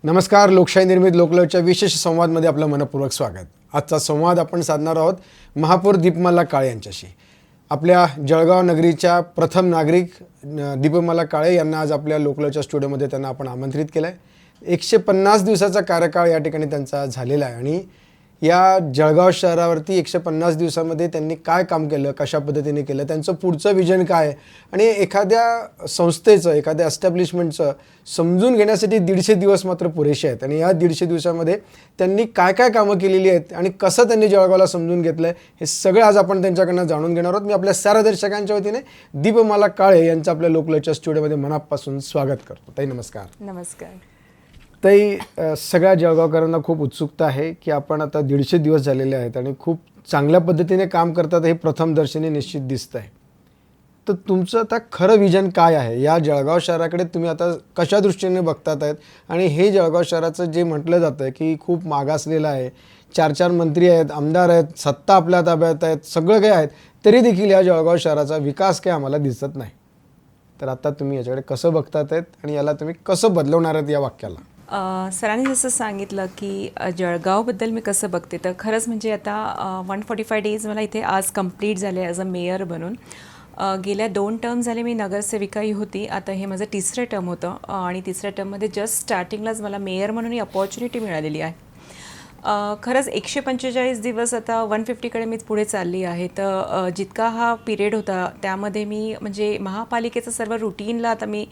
नमस्कार. लोकशाही निर्मित लोकलयच्या विशेष संवादमध्ये आपलं मनपूर्वक स्वागत. आजचा संवाद आपण साधणार आहोत महापौर दीपमाला काळे यांच्याशी. आपल्या जळगाव नगरीच्या प्रथम नागरिक दीपमाला काळे यांना आज आपल्या लोकलयच्या स्टुडिओमध्ये त्यांना आपण आमंत्रित केलं आहे. 150 दिवसाचा कार्यकाळ या ठिकाणी त्यांचा झालेला आहे आणि या जळगाव शहरावरती 150 दिवसामध्ये त्यांनी काय काम केलं, कशा पद्धतीने केलं, त्यांचं पुढचं विजन काय आणि एखाद्या संस्थेचं, एखाद्या एस्टॅब्लिशमेंटचं समजून घेण्यासाठी 150 दिवस मात्र पुरेसे आहेत. आणि या 150 दिवसामध्ये त्यांनी काय काय कामं केलेली आहेत आणि कसं त्यांनी जळगावला समजून घेतलं आहे, हे सगळं आज आपण त्यांच्याकडनं जाणून घेणार आहोत. मी आपल्या साऱ्या दर्शकांच्या वतीने दीपमाला काळे यांचं आपल्या लोकलयच्या स्टुडिओमध्ये मनापासून स्वागत करतो. ताई नमस्कार. नमस्कार. ताई, सगळ्या जळगावकरांना खूप उत्सुकता आहे की आपण आता 150 दिवस झालेले आहेत आणि खूप चांगल्या पद्धतीने काम करतात हे प्रथम दर्शनी निश्चित दिसतं आहे. तर तुमचं आता खरं विजन काय आहे? या जळगाव शहराकडे तुम्ही आता कशा दृष्टीने बघतात आहेत आणि हे जळगाव शहराचं जे म्हटलं जातं आहे की खूप मागासलेलं आहे, 4 मंत्री आहेत, आमदार आहेत, सत्ता आपल्या ताब्यात आहेत, सगळं काही आहेत, तरी देखील या जळगाव शहराचा विकास काही आम्हाला दिसत नाही. तर आता तुम्ही याच्याकडे कसं बघतात आहेत आणि याला तुम्ही कसं बदलवणार आहेत या वाक्याला? सरांनी जसं सांगितलं की जळगावबद्दल मी कसं बघते, तर खरंच म्हणजे आता 145 डेज मला इथे आज कंप्लीट झाले ॲज अ मेयर बनून. गेल्या 2 टर्म झाले मी नगरसेविकाही होती. आता हे माझं 3रं टर्म होतं आणि 3रं टर्ममध्ये जस्ट स्टार्टिंगलाच मला मेयर म्हणून ही अपॉर्च्युनिटी मिळालेली आहे. खरंच 145 दिवस आता 150कडे मी पुढे चालली आहे. तर जितका हा पिरियड होता त्यामध्ये मी म्हणजे महापालिकेचं सर्व रुटीनला आता मी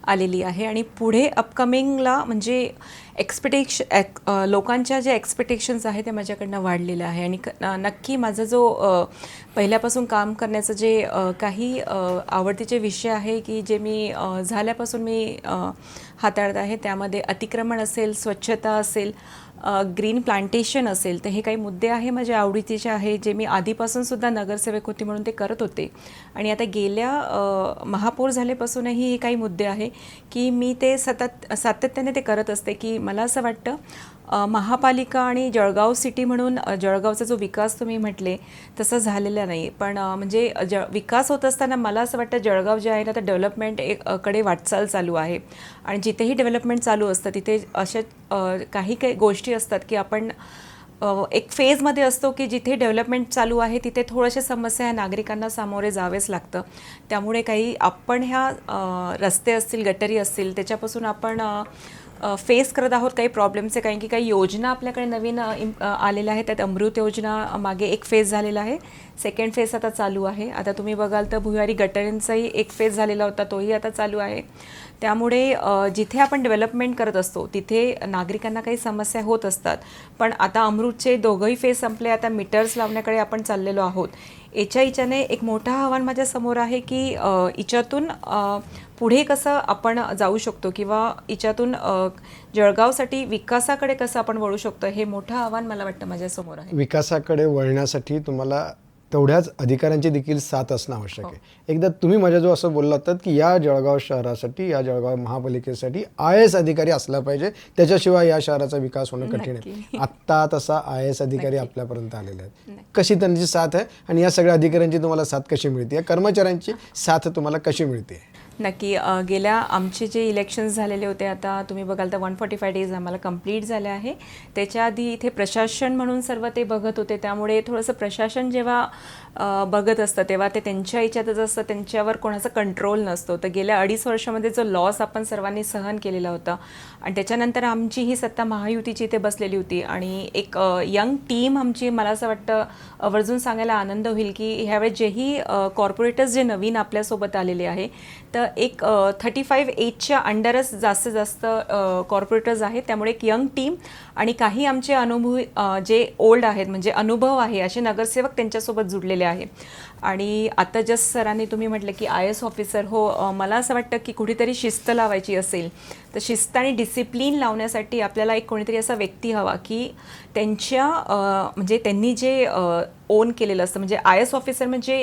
आलेली आहे आणि पुढे अपकमिंगला म्हणजे लोकांच्या जे एक्सपेक्टेशन्स आहेत ते माझ्याकडनं वाढलेलं आहे आणि नक्की माझा जो पहिल्यापासून काम करण्याचं जे काही आवडतीचे विषय आहे की जे मी झाल्यापासून मी हाताळत आहे, त्यामध्ये अतिक्रमण असेल, स्वच्छता असेल, ग्रीन प्लांटेशन असेल, तर हे काही मुद्दे आहे माझ्या आवडीचे आहे, जे मी आधीपासूनसुद्धा नगरसेवक होती म्हणून ते करत होते. आणि आता गेल्या महापौर झाल्यापासूनही हे काही मुद्दे आहे की मी ते सातत्याने ते करत असते. की मला असं वाटतं महापालिका आणि जळगाव सिटी म्हणून जळगावचा जो विकास तुम्ही म्हटले तसं झालेला नाही, पण म्हणजे विकास होत असताना मला असं वाटतं जळगाव जे आहे ना, तर डेव्हलपमेंट कडे वाटचाल चालू आहे. आणि जिथेही डेव्हलपमेंट चालू असतं तिथे अशा काही गोष्टी असतात की आपण एक फेजमध्ये असतो की जिथे डेव्हलपमेंट चालू आहे तिथे थोड्याशा समस्या ह्या नागरिकांना सामोरे जावेच लागतं. त्यामुळे काही आपण ह्या रस्ते असतील, गटारी असतील, त्याच्यापासून आपण फेस करत आहोत काही प्रॉब्लेम्स आहे. कारण की काही योजना आपल्याकडे नवीन आलेल्या आहेत. त्यात अमृत योजना मागे एक फेज झालेला आहे, 2nd फेज आता चालू आहे. आता तुम्ही बघाल तर भुयारी गटारींचाही एक फेज झालेला होता, तोही आता चालू आहे. त्यामुळे जिथे आपण डेव्हलपमेंट करत असतो तिथे नागरिकांना काही समस्या होत असतात. पण आता अमृतचे 2ही फेज संपले, आता मीटर्स लावण्याकडे आपण चाललेलो आहोत. याच्याने एक मोठं आव्हान माझ्यासमोर आहे की याच्यातून पुढे कसं आपण जाऊ शकतो किंवा याच्यातून जळगावसाठी विकासाकडे कसं आपण वळू शकतो, हे मोठं आव्हान मला वाटतं माझ्यासमोर आहे. विकासाकडे वळण्यासाठी तुम्हाला तेवढ्याच अधिकाऱ्यांची देखील साथ असणं आवश्यक आहे. एकदा तुम्ही माझ्याजवळ असं बोलला होतात की या जळगाव शहरासाठी, या जळगाव महापालिकेसाठी IAS अधिकारी असला पाहिजे, त्याच्याशिवाय या शहराचा विकास होणं कठीण आहे. आत्ता तसा IAS अधिकारी आपल्यापर्यंत आलेले आहेत. कशी त्यांची साथ आहे आणि या सगळ्या अधिकाऱ्यांची तुम्हाला साथ कशी मिळते, या कर्मचाऱ्यांची साथ तुम्हाला कशी मिळते? नक्की. गेल्या आमचे जे इलेक्शन्स झालेले होते, आता तुम्ही बघाल तर 145 डेज आम्हाला कंप्लीट झाले आहे. त्याच्या आधी इथे प्रशासन म्हणून सर्व ते बघत होते. त्यामुळे थोडंसं प्रशासन जेव्हा बघत असतं तेव्हा ते त्यांच्या याच्यातच असतं, त्यांच्यावर कोणाचा कंट्रोल नसतो. तर गेल्या 2.5 वर्षामध्ये जो लॉस आपण सर्वांनी सहन केलेला होता आणि त्याच्यानंतर आमची ही सत्ता महायुतीची इथे बसलेली होती आणि एक यंग टीम आमची, मला असं वाटतं आवर्जून सांगायला आनंद होईल की ह्यावेळेस जेही कॉर्पोरेटर्स जे नवीन आपल्यासोबत आलेले आहे, तर एक 35 एजच्या अंडरच जास्तीत जास्त कॉर्पोरेटर्स आहेत. त्यामुळे एक यंग टीम आणि काही आमचे अनुभवी जे ओल्ड आहेत म्हणजे अनुभव आहे असे नगरसेवक त्यांच्यासोबत जुडलेले आहे. आणि आता जस्ट सरांनी तुम्ही म्हटलं की IAS ऑफिसर, हो, मला असं वाटतं की कुठेतरी शिस्त लावायची असेल तर शिस्त आणि डिसिप्लिन लावण्यासाठी आपल्याला एक कोणीतरी असा व्यक्ती हवा की त्यांच्या म्हणजे त्यांनी जे ओन केलेलं असतं, म्हणजे IAS ऑफिसर म्हणजे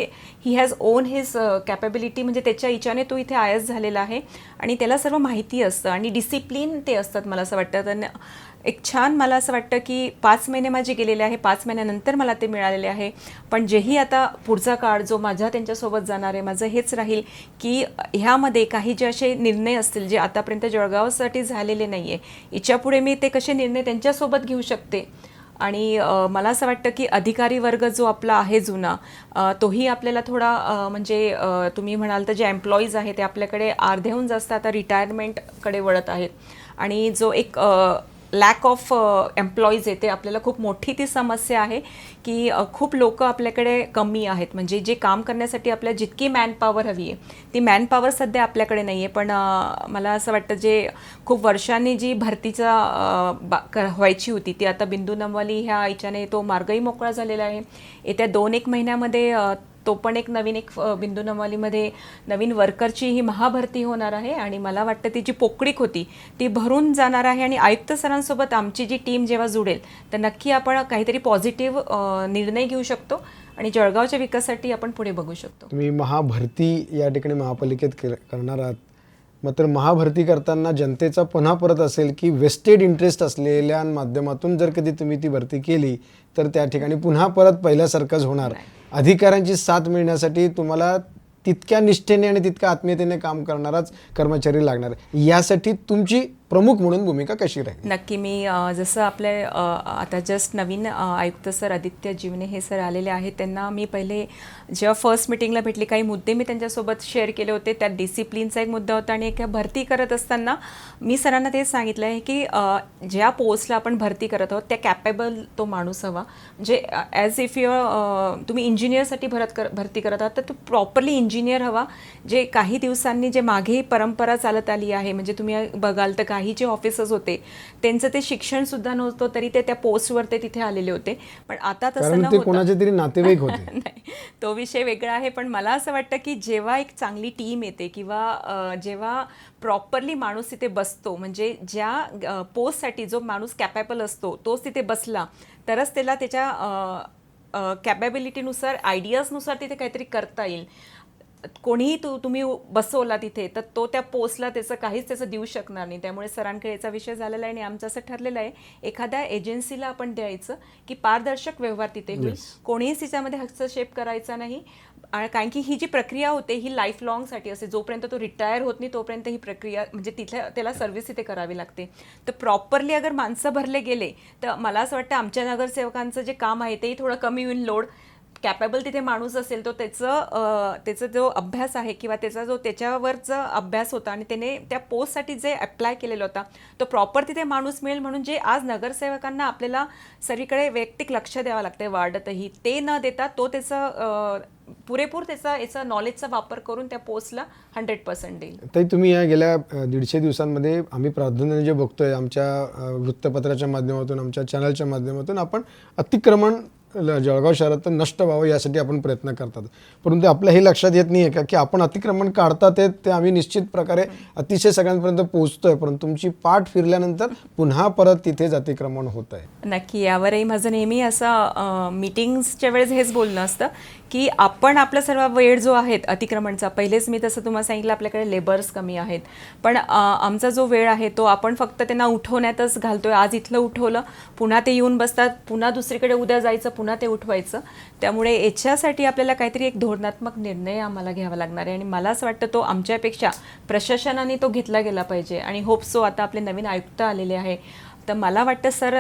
he has on his capability, म्हणजे त्याच्या इच्छाने तो इथे IAS झालेला आहे आणि त्याला सर्व माहिती असतं आणि डिसिप्लिन ते असतात. मला असं वाटतं एक छान मला असं वाटतं की 5 महिने माझे गेलेले आहे, 5 महिन्यानंतर मला ते मिळालेले आहे. पण जेही आता पुढचा काळ जो माझा त्यांच्यासोबत जाणार आहे, माझं हेच राहील की ह्यामध्ये काही जे असे निर्णय असतील जे आतापर्यंत जळगावसाठी झालेले नाही आहे, याच्यापुढे मी ते कसे निर्णय त्यांच्यासोबत घेऊ शकते. आणि मला असं वाटतं की अधिकारी वर्ग जो आपला आहे जुना, तोही आपल्याला थोडा म्हणजे तुम्ही म्हणाल तर जे एम्प्लॉईज आहेत ते आपल्याकडे अर्ध्याहून जास्त आता रिटायरमेंटकडे वळत आहेत. आणि जो एक लॅक ऑफ एम्प्लॉईज आहे ते आपल्याला खूप मोठी ती समस्या आहे की खूप लोक आपल्याकडे कमी आहेत. म्हणजे जे काम करण्यासाठी आपल्याला जितकी मॅनपॉवर हवी आहे ती मॅनपॉवर सध्या आपल्याकडे नाही आहे. पण मला असं वाटतं जे खूप वर्षांनी जी भरतीचा व्हायची होती ती आता बिंदू नमवाली ह्या याच्याने तो मार्गही मोकळा झालेला आहे. येत्या 2-1 महिन्यामध्ये तो पण एक बिंदू नमवालीमध्ये नवीन वर्करची ही महाभरती होणार आहे. आणि मला वाटतं ती जी पोकळीक होती ती भरून जाणार आहे. आणि आयुक्त सरांसोबत आमची जी टीम जेव्हा जुडेल तर नक्की आपण काहीतरी पॉझिटिव्ह निर्णय घेऊ शकतो आणि जळगावच्या विकासासाठी आपण पुढे बघू शकतो. तुम्ही महाभरती या ठिकाणी महापालिकेत करणार आहात, मात्र महाभरती करताना जनतेचा पुन्हा परत असेल की वेस्टेड इंटरेस्ट असलेल्या माध्यमातून जर कधी तुम्ही ती भरती केली तर त्या ठिकाणी पुन्हा परत पहिल्यासारखंच होणार. अधिकाऱ्यांची साथ मिळण्यासाठी तुम्हाला तितक्या निष्ठेने आणि तितक्या आत्मीयतेने काम करणाराच कर्मचारी लागणार. यासाठी तुमची प्रमुख म्हणून भूमिका कशी राहील? नक्की मी जसं आपले आता जस्ट नवीन आयुक्त सर आदित्य जीवने हे सर आलेले आहेत, त्यांना मी पहिले जेव्हा फर्स्ट मिटिंगला भेटली काही मुद्दे मी त्यांच्यासोबत शेअर केले होते. त्यात डिसिप्लिनचा एक मुद्दा होता आणि एक भरती करत असताना मी सरांना तेच सांगितलं आहे की ज्या पोस्टला आपण भरती करत आहोत त्या कॅपेबल तो माणूस हवा. म्हणजे ॲज इफ यू तुम्ही इंजिनियरसाठी भरती करत आहात तर तो प्रॉपरली इंजिनियर हवा. जे काही दिवसांनी जे मागे परंपरा चालत आली आहे, म्हणजे तुम्ही बघाल तर काही जे ऑफिसर्स होते त्यांचं ते शिक्षण सुद्धा नव्हतं तरी ते त्या पोस्टवर ते तिथे आलेले होते. पण आता तसं ते कोणाचे तरी नातेवाईक होते. नाही, तो विषय वेगळा आहे. पण मला असं वाटतं की जेव्हा एक चांगली टीम येते किंवा जेव्हा प्रॉपरली माणूस तिथे बसतो, म्हणजे ज्या पोस्टसाठी जो माणूस कॅपेबल असतो तोच तिथे बसला तरच त्याला त्याच्या कॅपॅबिलिटीनुसार आयडियाजनुसार तिथे काहीतरी करता येईल. कोणीही तुम्ही बसवला तिथे तर तो त्या पोस्टला त्याचं देऊ शकणार नाही. त्यामुळे सरांकडे याचा विषय झालेला आहे आणि आमचं असं ठरलेलं आहे एखाद्या एजन्सीला आपण द्यायचं की पारदर्शक व्यवहार तिथे होईल, कोणीही तिच्यामध्ये हस्तक्षेप करायचा नाही. कारण की ही जी प्रक्रिया होते ही लाईफ लॉंगसाठी असते. जोपर्यंत तो रिटायर होत नाही तोपर्यंत ही प्रक्रिया म्हणजे त्याला सर्व्हिस तिथे करावी लागते. तर प्रॉपरली अगर माणसं भरले गेले तर मला असं वाटतं आमच्या नगरसेवकांचं जे काम आहे तेही थोडं कमी होईल. लोड कॅपेबल तिथे माणूस असेल तो त्याचा जो अभ्यास आहे किंवा त्याच्यावरचा अभ्यास होता आणि त्याने त्या पोस्टसाठी जे अप्लाय केलेला होता तो प्रॉपर तिथे माणूस मिळेल. म्हणून जे आज नगरसेवकांना आपल्याला सगळीकडे वैयक्तिक लक्ष द्यावं लागतं वार्डातही, ते न देता तो पुरेपूर याचा नॉलेजचा वापर करून त्या पोस्टला 100% देईल. ताई, तुम्ही या गेल्या 150 दिवसांमध्ये आम्ही प्राधान्याने जे बघतोय आमच्या वृत्तपत्राच्या माध्यमातून, आमच्या चॅनलच्या माध्यमातून, आपण अतिक्रमण जळगाव शहरात नष्ट व्हावं यासाठी आपण प्रयत्न करतात. परंतु आपल्या हे लक्षात येत नाही आहे का की आपण अतिक्रमण काढतात ते आम्ही निश्चित प्रकारे अतिशय सगळ्यांपर्यंत पोहोचतोय, परंतु तुमची पाठ फिरल्यानंतर पुन्हा परत तिथेच अतिक्रमण होत आहे. नक्की, यावरही माझं नेहमी असं मीटिंग्सच्या वेळेस हेच बोलणं असतं की आपण आपला सर्व वेळ जो आहे अतिक्रमणचा, पहिलेच मी तसं तुम्हाला सांगितलं आपल्याकडे लेबर्स कमी आहेत, पण आमचा जो वेळ आहे तो आपण फक्त त्यांना उठवण्यातच घालतोय. आज इथलं उठवलं, पुन्हा ते येऊन बसतात, पुन्हा दुसरीकडे उद्या जायचं, पुन्हा ते उठवायचं. त्यामुळे याच्यासाठी आपल्याला काहीतरी एक धोरणात्मक निर्णय आम्हाला घ्यावा लागणार आहे आणि मला असं वाटतं तो आमच्यापेक्षा प्रशासनाने तो घेतला गेला पाहिजे. आणि होप सो आता आपले नवीन आयुक्त आलेले आहे तर मला वाटतं सर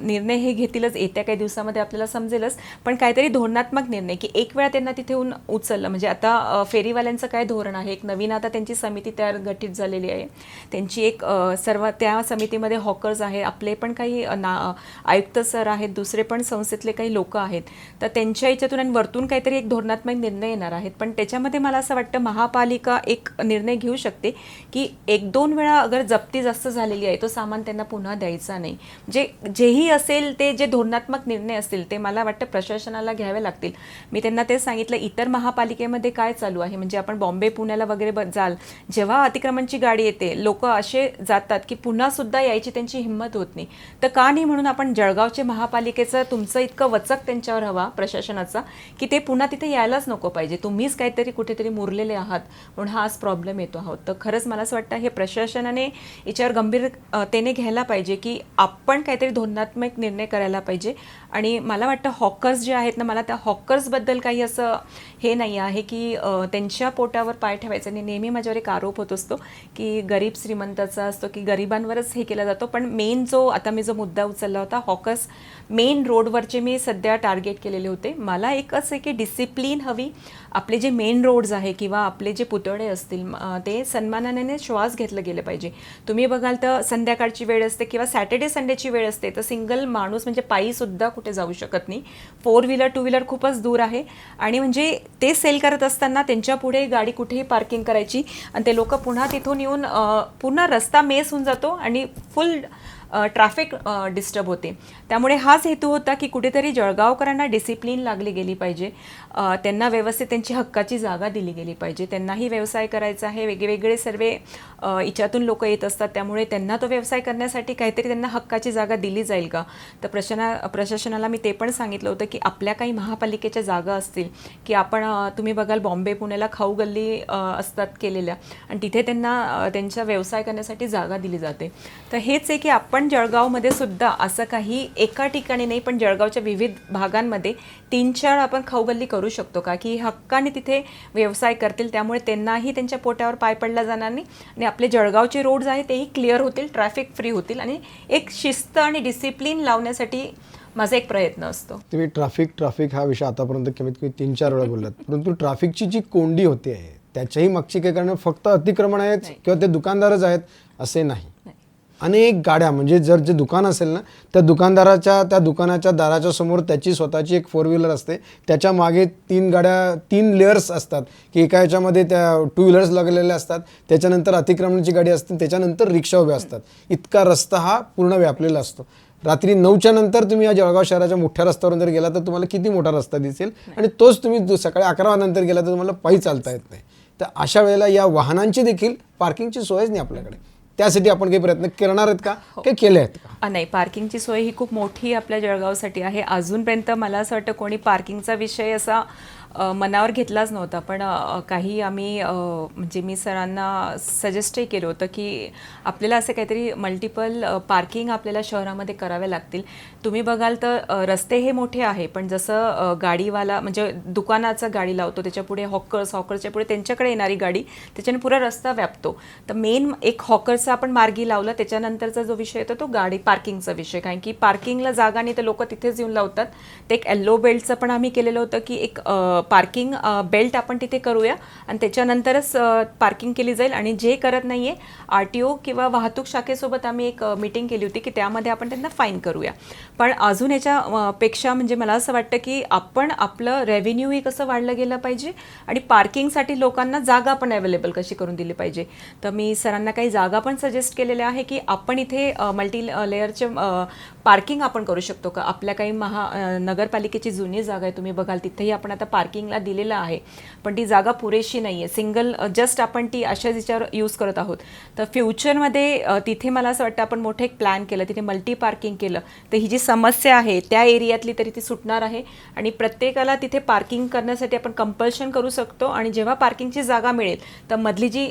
निर्णय हे घेतीलच, येत्या काही दिवसामध्ये आपल्याला समजेलच. पण काहीतरी धोरणात्मक निर्णय की एक वेळा त्यांना तिथे येऊन उचललं, म्हणजे आता फेरीवाल्यांचं काय धोरण आहे, एक नवीन आता त्यांची समिती गठीत झालेली आहे. त्यांची एक सर्व त्या समितीमध्ये हॉकर्स आहे, आपले पण काही आयुक्त सर आहेत, दुसरे पण संस्थेतले काही लोक आहेत, तर त्यांच्या याच्यातून आणि वरतून काहीतरी एक धोरणात्मक निर्णय येणार आहेत. पण त्याच्यामध्ये मला असं वाटतं महापालिका एक निर्णय घेऊ शकते की 1-2 वेळा अगर जप्ती जास्त झालेली आहे तो सामान त्यांना पुन्हा द्यायचा नाही. जेही असेल ते जे धोरणात्मक निर्णय असतील ते मला वाटतं प्रशासनाला घ्यावे लागतील. मी त्यांना तेच सांगितलं, इतर महापालिकेमध्ये काय चालू आहे, म्हणजे आपण बॉम्बे पुण्याला वगैरे जाल, जेव्हा अतिक्रमणची गाडी येते लोक असे जातात की पुन्हा सुद्धा यायची त्यांची हिंमत होत नाही. तर का नाही म्हणून आपण जळगावचे महापालिकेचं तुमचं इतकं वचक त्यांच्यावर हवा प्रशासनाचा की ते पुन्हा तिथे यायलाच नको पाहिजे, तुम्हीच काहीतरी कुठेतरी मुरलेले आहात म्हणून हा आज प्रॉब्लेम येतो आहोत. तर खरंच मला असं वाटतं हे प्रशासनाने याच्यावर गंभीरतेने घ्यायला पाहिजे की आपण काहीतरी धोरणात्मक निर्णय करायला पाहिजे. आणि मला वाटतं हॉकर्स जे आहेत ना, मला त्या हॉकर्सबद्दल काही असं हे नाही आहे की त्यांच्या पोटावर पाय ठेवायचं. आणि नेहमी माझ्यावर एक आरोप होत असतो की गरीब श्रीमंताचा असतो, की गरिबांवरच हे केला जातो. पण मेन जो आता मी जो मुद्दा उचलला होता, हॉकर्स मेन रोडवरचे मी सध्या टार्गेट केलेले होते. मला एकच आहे की डिसिप्लिन हवी. आपले जे मेन रोड्स आहे किंवा आपले जे पुतळे असतील ते सन्मानाने श्वास घेतलं गेलं पाहिजे. तुम्ही बघाल तर संध्याकाळची वेळ असते किंवा सॅटर्डे संडेची वेळ असते, तर सिंगल माणूस म्हणजे पायीसुद्धा कुठे जाऊ शकत नाही. 4 व्हीलर 2 व्हीलर खूपच दूर आहे. आणि म्हणजे ते सेल करत असताना त्यांच्या पुढे गाडी कुठेही पार्किंग करायची आणि ते लोक पुन्हा तिथून येऊन पूर्ण रस्ता मेस होऊन जातो आणि फुल ट्रॅफिक डिस्टर्ब होते. त्यामुळे हाच हेतू होता की कुठेतरी जळगावकरांना डिसिप्लिन लागली गेली पाहिजे, त्यांना व्यवस्थित त्यांची हक्काची जागा दिली गेली पाहिजे. त्यांनाही व्यवसाय करायचा आहे, वेगवेगळे सर्व याच्यातून लोक येत असतात, त्यामुळे त्यांना तो व्यवसाय करण्यासाठी काहीतरी त्यांना हक्काची जागा दिली जाईल का. तर प्रशासनाला मी ते पण सांगितलं होतं की आपल्या काही महापालिकेच्या जागा असतील की आपण तुम्ही बघाल बॉम्बे पुण्याला खाऊ गल्ली असतात केलेल्या, आणि तिथे त्यांना त्यांचा व्यवसाय करण्यासाठी जागा दिली जाते. तर हेच आहे की आपण जळगावमध्ये सुद्धा असं काही एका ठिकाणी नाही, पण जळगावच्या विविध भागांमध्ये 3-4 आपण खाऊ गल्ली करू शकतो का, की हक्काने तिथे व्यवसाय करतील. त्यामुळे त्यांनाही त्यांच्या पोटावर पाय पडला जाणार नाही आणि आपले जळगावचे रोड्स आहेत तेही क्लिअर होतील, ट्रॅफिक फ्री होतील. आणि एक शिस्त आणि डिसिप्लिन लावण्यासाठी माझा एक प्रयत्न असतो. तुम्ही ट्रॅफिक हा विषय आतापर्यंत कमीत कमी 3-4 वेळा बोललात, परंतु ट्रॅफिकची जी कोंडी होते आहे त्याच्याही मागची काही कारण फक्त अतिक्रमण आहेत किंवा ते दुकानदारच आहेत असे नाही. अनेक गाड्या, म्हणजे जर जे दुकान असेल ना, त्या दुकानाच्या दाराच्या समोर त्याची स्वतःची एक 4 व्हीलर असते, त्याच्या मागे 3 लेअर्स असतात की एका याच्यामध्ये त्या 2 व्हीलर्स लागलेल्या असतात, त्याच्यानंतर अतिक्रमणाची गाडी असते, त्याच्यानंतर रिक्षा उभ्या असतात. इतका रस्ता हा पूर्ण व्यापलेला असतो. रात्री 9च्या नंतर तुम्ही या जळगाव शहराच्या मोठ्या रस्त्यावर जर गेला तर तुम्हाला किती मोठा रस्ता दिसेल, आणि तोच तुम्ही सकाळी 11 नंतर गेला तर तुम्हाला पायी चालता येत नाही. तर अशा वेळेला या वाहनांची देखील पार्किंगची सोयच नाही आपल्याकडे. त्यासाठी आपण काही प्रयत्न करणार आहेत का, काही केले आहेत का? नाही, पार्किंगची सोय ही खूप मोठी आपल्या जळगावसाठी आहे. अजूनपर्यंत मला असं वाटतं कोणी पार्किंगचा विषय असा मनावर घेतलाच नव्हता. पण काही आम्ही म्हणजे मी सरांना सजेस्टही केलं होतं की आपल्याला असे काहीतरी मल्टिपल पार्किंग आपल्याला शहरामध्ये करावे लागतील. तुम्ही बघाल तर रस्ते हे मोठे आहे, पण जसं गाडीवाला म्हणजे दुकानाचं गाडी लावतो, त्याच्यापुढे हॉकर्सच्या पुढे त्यांच्याकडे येणारी गाडी, त्याच्याने पुरा रस्ता व्यापतो. तर मेन एक हॉकर्सचा आपण मार्गी लावलं, त्याच्यानंतरचा जो विषय येतो तो गाडी पार्किंगचा विषय. कारण की पार्किंगला जागा नाही तर लोक तिथेच येऊन लावतात. ते एक येल्लो बेल्टचं पण आम्ही केलेलं होतं की एक पार्किंग बेल्ट आपण तिथे करूया आणि त्याच्यानंतरच पार्किंग केली जाईल. आणि जे करत नाही आहे RTO किंवा वाहतूक शाखेसोबत आम्ही एक मीटिंग केली होती की त्यामध्ये आपण त्यांना फाईन करूया. पण अजून याच्यापेक्षा म्हणजे मला असं वाटतं की आपण आपलं रेव्हेन्यूही कसं वाढलं गेलं पाहिजे आणि पार्किंगसाठी लोकांना जागा पण अवेलेबल कशी करून दिली पाहिजे. तर मी सरांना काही जागा पण सजेस्ट केलेल्या आहे की आपण इथे मल्टी लेअरचे पार्किंग आपण करू शकतो का. आपल्या काही नगरपालिकेची जुनी जागा आहे, तुम्ही बघाल तिथेही आपण आता पार्किंगला दिलेलं आहे, पण ती जागा पुरेशी नाही आहे. सिंगल जस्ट आपण ती अशाच याच्यावर यूज करत आहोत. तर फ्युचरमध्ये तिथे मला असं वाटतं आपण मोठं एक प्लॅन केलं, तिथे मल्टी पार्किंग केलं तर ही जी समस्या आहे त्या एरियातली तरी ती सुटणार आहे. आणि प्रत्येकाला तिथे पार्किंग करण्यासाठी आपण कंपल्शन करू शकतो. आणि जेव्हा पार्किंगची जागा मिळेल तर मधली जी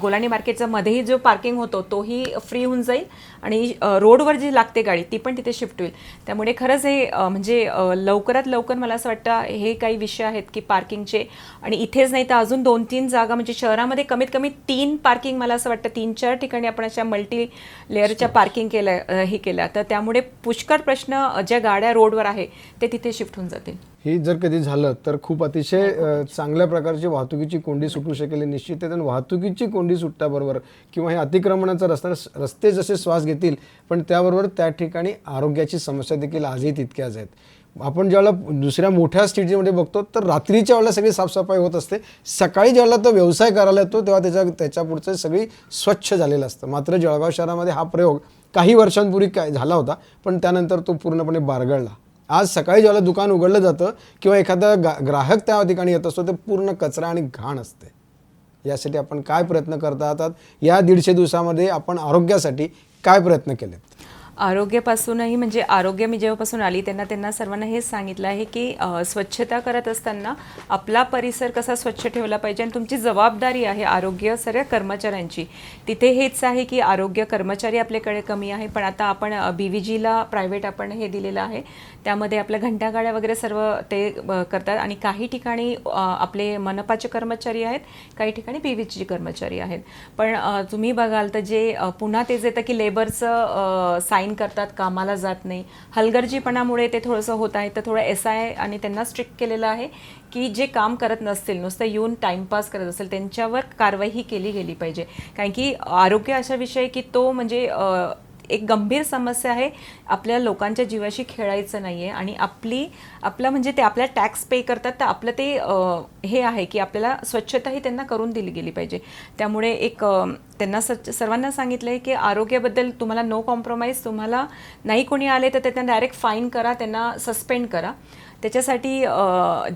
गोलाणी मार्केटचा मध्येही जो पार्किंग होतो तोही फ्री होऊन जाईल आणि रोडवर जी लागते गाडी ती पण तिथे शिफ्ट होईल. त्यामुळे खरंच हे म्हणजे लवकरात लवकर मला असं वाटतं हे काही विषय आहेत की पार्किंगचे. आणि इथेच नाही तर अजून 2-3 जागा म्हणजे शहरामध्ये कमीत कमी 3 पार्किंग मला असं वाटतं 3-4 ठिकाणी आपण अशा मल्टी लेअरच्या पार्किंग केल्या तर त्यामुळे पुष्कळ प्रश्न ज्या गाड्या रोडवर आहे ते तिथे शिफ्ट होऊन जातील. हे जर कधी झालं तर खूप अतिशय चांगल्या प्रकारची वाहतुकीची कोंडी सुटू शकेल निश्चित. आणि वाहतुकीची कोंडी सुटल्याबरोबर किंवा हे अतिक्रमणाचा रस्ते जसे श्वास घेतील, पण त्याबरोबर त्या ठिकाणी आरोग्याची समस्या देखील आजही तितक्याच आहेत. आपण ज्यावेळेला दुसऱ्या मोठ्या सिटीमध्ये बघतो तर रात्रीच्या वेळेला सगळी साफसफाई होत असते, सकाळी ज्यावेळेला तो व्यवसाय करायला येतो तेव्हा त्याच्या पुढचं सगळी स्वच्छ झालेलं असतं. मात्र जळगाव शहरामध्ये हा प्रयोग काही वर्षांपूर्वी झाला होता, पण त्यानंतर तो पूर्णपणे बारगळला. आज सकाळी ज्यावेळेला दुकान उघडलं जातं किंवा एखादा ग्राहक त्या ठिकाणी येत असतो ते पूर्ण कचरा आणि घाण असते. यासाठी आपण काय प्रयत्न करता आहात या 150 दिवसामध्ये, आपण आरोग्यासाठी काय प्रयत्न केले? आरोग्यापासूनही म्हणजे आरोग्य मी जेव्हापासून आली त्यांना सर्वांना हेच सांगितलं आहे की स्वच्छता करत असताना आपला परिसर कसा स्वच्छ ठेवला पाहिजे आणि तुमची जबाबदारी आहे आरोग्य सर्व कर्मचाऱ्यांची. तिथे हेच आहे की आरोग्य कर्मचारी आपल्याकडे कमी आहे, पण आता आपण BVGला प्रायव्हेट आपण हे दिलेलं आहे, त्यामध्ये आपल्या घंटागाड्या वगैरे सर्व ते करतात आणि काही ठिकाणी आपले मनपाचे कर्मचारी आहेत, काही ठिकाणी BVG कर्मचारी आहेत. पण तुम्ही बघाल तर जे पुन्हा तेच येतं की लेबरचं साईन करतात, कामाला जात नाही. हलगर्जीपणामुळे ते थोडंसं होत आहे. तर थोडं SI आणि त्यांना स्ट्रिक्ट केलेलं आहे की जे काम करत नसतील, नुसतं येऊन टाइमपास करत असेल, त्यांच्यावर कारवाई केली गेली पाहिजे. कारण की आरोग्य अशा विषय की तो म्हणजे एक गंभीर समस्या आहे. आपल्या लोकांच्या जीवाशी खेळायचं नाही आहे आणि आपलं म्हणजे ते आपल्या टॅक्स पे करतात, तर आपलं ते हे आहे की आपल्याला स्वच्छताही त्यांना करून दिली गेली पाहिजे. त्यामुळे एक त्यांना सर्वांना सांगितलं आहे की आरोग्याबद्दल तुम्हाला नो कॉम्प्रोमाइज. तुम्हाला नाही कोणी आले तर त्यांना डायरेक्ट फाईन करा, त्यांना सस्पेंड करा. त्याच्यासाठी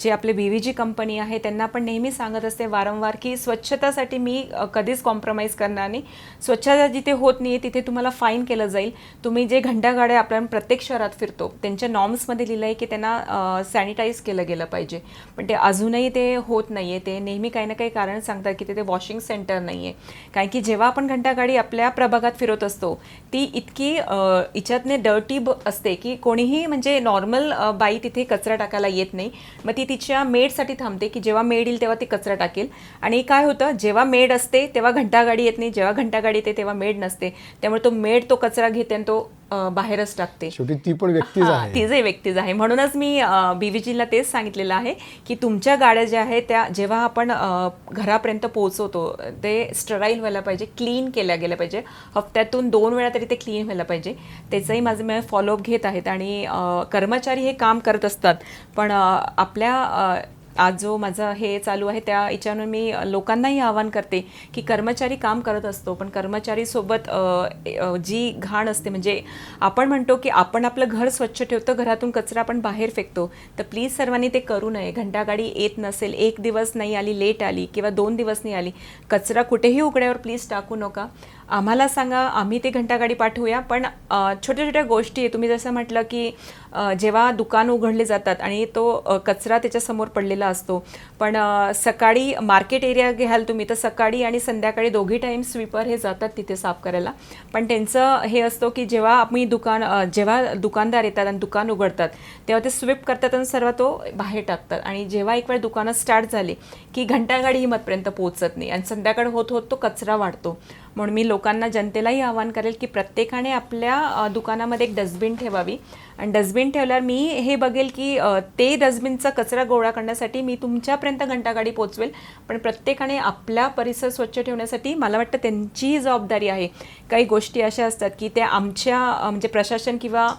जे आपले BVG कंपनी आहे त्यांना पण नेहमी सांगत असते वारंवार की स्वच्छतासाठी मी कधीच कॉम्प्रोमाइज करणार नाही. स्वच्छता जिथे होत नाही तिथे तुम्हाला फाईन केलं जाईल. तुम्ही जे घंटागाड्या आपण प्रत्येक शहरात फिरतो त्यांच्या नॉर्म्समध्ये लिहिलं आहे की त्यांना सॅनिटाईज केलं गेलं पाहिजे, पण ते अजूनही ते होत नाही आहे. ते नेहमी काही ना काही कारण सांगतात की तिथे वॉशिंग सेंटर नाही आहे. कारण की जेव्हा आपण घंटागाडी आपल्या प्रभागात फिरत असतो ती इतकी हिच्यातने डर्टी असते की कोणीही म्हणजे नॉर्मल बाई तिथे कचरा टाकायला येत नाही. मग ती तिच्या मेडसाठी थांबते की जेव्हा मेड येईल तेव्हा ती कचरा टाकेल. आणि काय होतं, जेव्हा मेड असते तेव्हा घंटागाडी येत नाही, जेव्हा घंटागाडी येते तेव्हा मेड नसते. त्यामुळे तो मेड तो कचरा घेते आणि तो बाहेरच टाकते. शेवटी ती पण व्यक्तीच आहे. तीच व्यक्तीच आहे. म्हणूनच मी BVGला तेच सांगितलेलं आहे की तुमच्या गाड्या ज्या आहेत त्या जेव्हा आपण घरापर्यंत पोहोचवतो ते स्टराईल व्हायला पाहिजे, क्लीन केल्या गेल्या पाहिजे. हफ्त्यातून 2 वेळा तरी ते क्लीन व्हायला पाहिजे. त्याचंही माझं फॉलोअप घेत आहेत आणि कर्मचारी हे काम करत असतात. पण आपल्या आज जो माझं हे चालू आहे त्या याच्यानं मी लोकांनाही आवाहन करते की कर्मचारी काम करत असतो, पण कर्मचारीसोबत जी घाण असते, म्हणजे आपण म्हणतो की आपण आपलं घर स्वच्छ ठेवतो, घरातून कचरा आपण बाहेर फेकतो, तर प्लीज सर्वांनी ते करू नये. घंटागाडी येत नसेल, 1 दिवस नाही आली, लेट आली किंवा 2 दिवस नाही आली, कचरा कुठेही उघड्यावर प्लीज टाकू नका. आम्हाला सांगा, आम्ही ते घंटागाडी पाठवूया. पण छोट्या छोट्या गोष्टी आहे. तुम्ही जसं म्हटलं की जेव्हा दुकान उघडले जातात आणि तो कचरा त्याच्यासमोर पडलेला असतो, पण सकाळी मार्केट एरिया घ्याल तुम्ही तर सकाळी आणि संध्याकाळी दोघी टाईम स्वीपर हे जातात तिथे साफ करायला. पण त्यांचं हे असतो की जेव्हा आम्ही जेव्हा दुकानदार येतात आणि दुकान उघडतात तेव्हा ते स्वीप करतात आणि सर्व तो बाहेर टाकतात. आणि जेव्हा एक वेळ दुकानं स्टार्ट झाली की घंटागाडी हिमतपर्यंत पोहोचत नाही आणि संध्याकाळ होत होत तो कचरा वाढतो. म्हणून मी लोकांना, जनतेलाही आवाहन करेल की प्रत्येकाने आपल्या दुकानामध्ये एक डस्टबिन ठेवावी. आणि डस्टबिन ठेवल्यावर मी हे बघेल की ते डस्टबिनचा कचरा गोळा करण्यासाठी मी तुमच्यापर्यंत घंटागाडी पोचवेल. पण प्रत्येकाने आपला परिसर स्वच्छ ठेवण्यासाठी मला वाटतं त्यांचीही जबाबदारी आहे. काही गोष्टी अशा असतात की त्या आमच्या म्हणजे प्रशासन किंवा